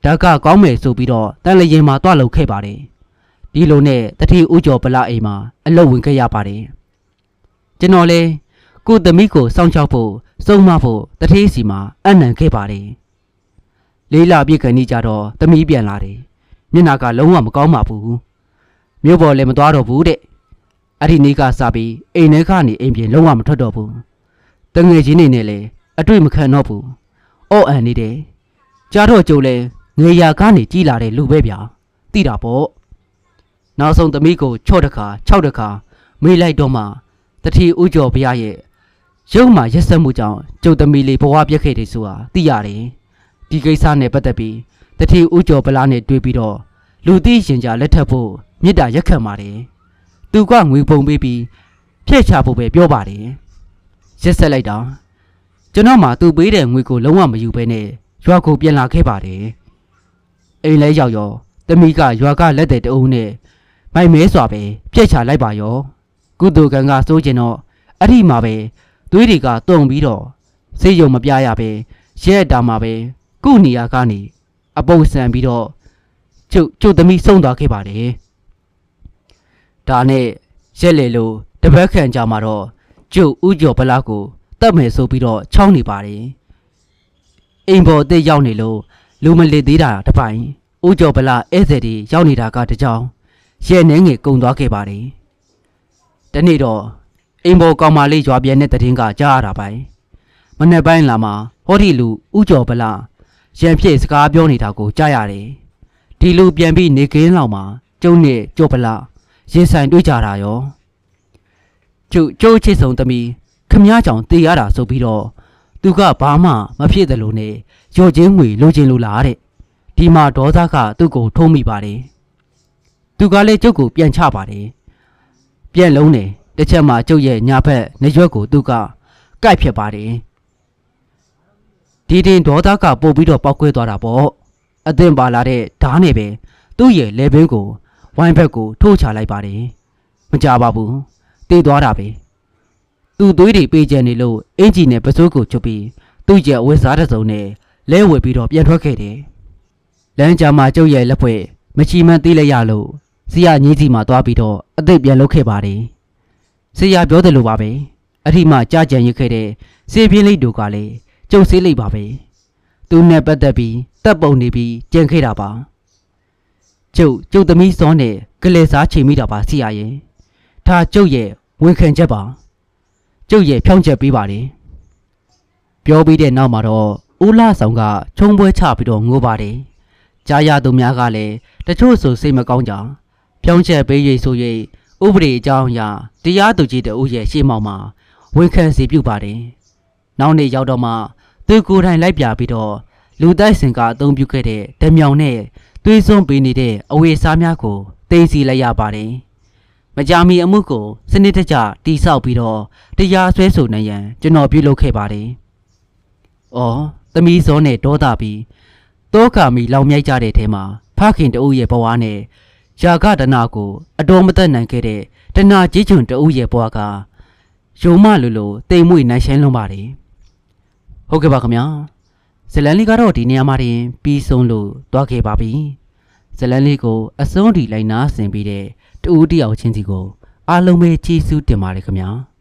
ဓာတ်ကကောင်းမယ်ဆိုပြီးတော့တန်လျင်မှာတွားလုပ်ခဲ့ပါတယ်ဒီလိုနဲ့တတိဦးကျော်ပလအိမ်မှာအလုပ်ဝင်ခဲ့ရပါတယ်ကျွန်တော်လဲကိုသမီးကိုစောင့်ချောက်ဖို့စုံမဖို့တတိစီမှာအနံခဲ့ပါတယ်လေးလပြည့်ခဏီကြတော့သမီးပြန်လာတယ်မျက်နှာကလုံးဝမကောင်းပါဘူးမြို့ပေါ်လည်းမသွားတော့ဘူးတဲ့အဲ့ဒီနေ့ကစပြီးအိမ်ထဲကနေအိမ်ပြင်လုံးဝမထွက်တော့ဘူးတငယ်ချင်းနေနဲ့လေအတွေ့မခံတော့ဘူးအော့အန်နေတယ်ကြားတော့ကြုံလဲ ငွေရာကနေကြီးလာတဲ့လူပဲဗျာတိတာပေါ့နောက်ဆုံးသမီးကို6တခါ6တခါမေးလိုက်တော့မှတတိဦးကျော်ဘုရားရဲ့ရုံမှာရက်စက်မှုကြောင့်ကျုပ်သမီးလေးဘဝပြက်ခဲ့တယ်ဆိုတာသိရတယ်ဒီကိစ္စနဲ့ပတ်သက်ပြီးတတိဦးကျော်ဗလားနဲ့တွေ့ပြီးတော့လူသိရှင်ကြားလက်ထပ်ဖို့မြစ်တာရက်ခံပါတယ်သူကငွေပုံပေးပြီးဖျက်ချဖို့ပဲပြောပါတယ်ရက်ဆက်လိုက်တာကျွန်တော်မှသူပေးတဲ့ငွေကိုလုံးဝမယူဘဲနဲ့ရွာကိုပြန်လာခဲ့ပါတယ်အိမ်လဲရောက်ရောသမီးကရွာကလက်တဲ့တအုံးနဲ့မိုက်မဲစွာပဲဖျက်ချလိုက်ပါရောကုသိုလ်ကံကစိုးကျင်တော့အဲ့ဒီမှာပဲသွေးတွေကတုံပြီးတော့စိတ်ယုံမပြရပဲရဲတာမှာပဲကုနေရကနေအပုပ်ဆန်ပြီးတော့ကျုပ်သမီးဆုံးသွားခဲ့ပါတယ်ဒါနဲ့ရက်လေလို့တပတ်ခန့်ကြာမှာတော့ကျုပ်ဦးကျော်ဗလားကိုတတ်မယ်ဆိုပြီးတော့ချောင်းနေပါတယ်အိမ်ပေါ်အစ်ရောက်နေလို့လူမလစ်သေးတာတပိုင်းဦးကျော်ဗလားဧည့်သည်တွေရောက်နေတာကတကြောင်ရဲနှဲငယ်ကုံသွားခဲ့ပါတယ်တနေ့တော့အိမ်ပေါ်ကောင်မလေးရွာပြန်တဲ့တည်င်းကကြားရတာပိုင်းမနေ့ပိုင်းလာမှာဟောဒီလူဦးကျော်ဗလားရံပြည့်စကားပြောနေတာကိုကြားရတယ်ဒီလူပြန်ပြီးနေကင်းလောက်မှာကျုံနဲ့ကျော်ဗလားရင်ဆိုင်တွေ့ကြတာရောကျိုးချစ်ဆုံးသမီးခမည်းကြောင့်တေးရတာဆိုပြီးတော့သူကဘာမှမဖြစ်တယ်လို့နဲ့ရော့ချင်းငွေလိုချင်လို့လားတဲ့ဒီမှာဒေါသကသူ့ကိုထုံးမိပါတယ်သူကလည်းကျုပ်ကိုပြန်ချပါတယ်ပြန်လုံးတယ်တစ်ချက်မှကျုပ်ရဲ့ညာဘက်နေရွက်ကိုသူကကိုက်ဖြစ်ပါတယ်ဒီတင်ဒေါသကပို့ပြီးတော့ပောက်ကွဲသွားတာပေါ့အသင်ပါလာတဲ့ဓားနဲ့ပဲသူ့ရဲ့လေဘင်းကိုဝိုင်းဘက်ကိုထိုးချလိုက်ပါတယ်မကြပါဘူးတေးသွားတာပဲသူ့သွေးတွေပေးကျန်နေလို့အင်ဂျီနဲ့ပစိုးကိုချုပ်ပြီးသူ့ရဲ့အဝတ်စားတစ်စုံနဲ့လဲဝယ်ပြီးတော့ပြန်ထွက်ခဲ့တယ်လမ်းကြားမှာကျုပ်ရဲ့လက်ဖွဲ့မချီမန်းသေးလိုက်ရလို့ဆရာညီကြီးမှသွားပြီးတော့အသိပြန်လုပ်ခဲ့ပါတယ်ဆရာပြောတယ်လို့ပါပဲအထိမှကြားကြံရခဲ့တဲ့စေပြင်းလေးတို့ကလည်းကျုပ်စေးလိုက်ပါပဲသူနဲ့ပတ်သက်ပြီးတပ်ပုံနေပြီးကြံခဲ့တာပါကျုပ်သမီးစောနဲ့ကလေးစားချိန်မိတာပါဆရာရဲ့ဒါကျုပ်ရဲ့ဝန်ခံချက်ပါကျုပ်ရဲ့ဖြောင်းချက်ပေးပါတယ်ပြောပြီးတဲ့နောက်မှာတော့ဦးလာဆောင်ကခြုံပွဲချပြီးတော့ငိုပါတယ်ကြားရသူများကလည်းတချို့ဆိုစိတ်မကောင်းကြဖြောင်းချက်ပေး၍ဆို၍ဥပဒေအကြောင်းအရာတရားသူကြီးတဦးရဲ့ရှေ့မှောက်မှာဝန်ခံစီပြုပါတယ်နောက်နေ့ရောက်တော့မှသူကိုယ်တိုင်လိုက်ပြပြီးတော့လူတိုက်စင်ကအသုံးပြုခဲ့တဲ့ဓမြောင်နဲ့သွေးစွန်းပေးနေတဲ့အဝေးစားများကိုတင်စီလိုက်ရပါတယ်မကြာမီအမှုကိုစနစ်တကျတိဆောက်ပြီးတော့တရားစွဲဆိုနိုင်ရန်ကျွန်တော်ပြုလုပ်ခဲ့ပါတယ်။အော်သမီးစောနဲ့ဒေါသပြီးတောကမီလောင်မြိုက်ကြတဲ့ထဲမှာဖခင်တဦးရဲ့ဘဝနဲ့ယာကဒနာကိုအတော်မသက်နိုင်ခဲ့တဲ့တနာကြီးချွန်တဦးရဲ့ဘဝကယုံမလိုလိုတိမ်မွေ့နိုင်ရှင်းလွန်ပါတယ်။ဟုတ်ကဲ့ပါခင်ဗျာ။ဇလန်လေးကတော့ဒီနေရာမှာတင်ပြီးဆုံးလို့တွားခဲ့ပါပြီ။ဇလန်လေးကိုအဆုံးထိလိုက်နာဆင်ပြီးတဲ့တူတယောက်ချင်းစီကိုအားလုံးပဲကျေးဇူးတင်ပါတယ်ခင်ဗျာ။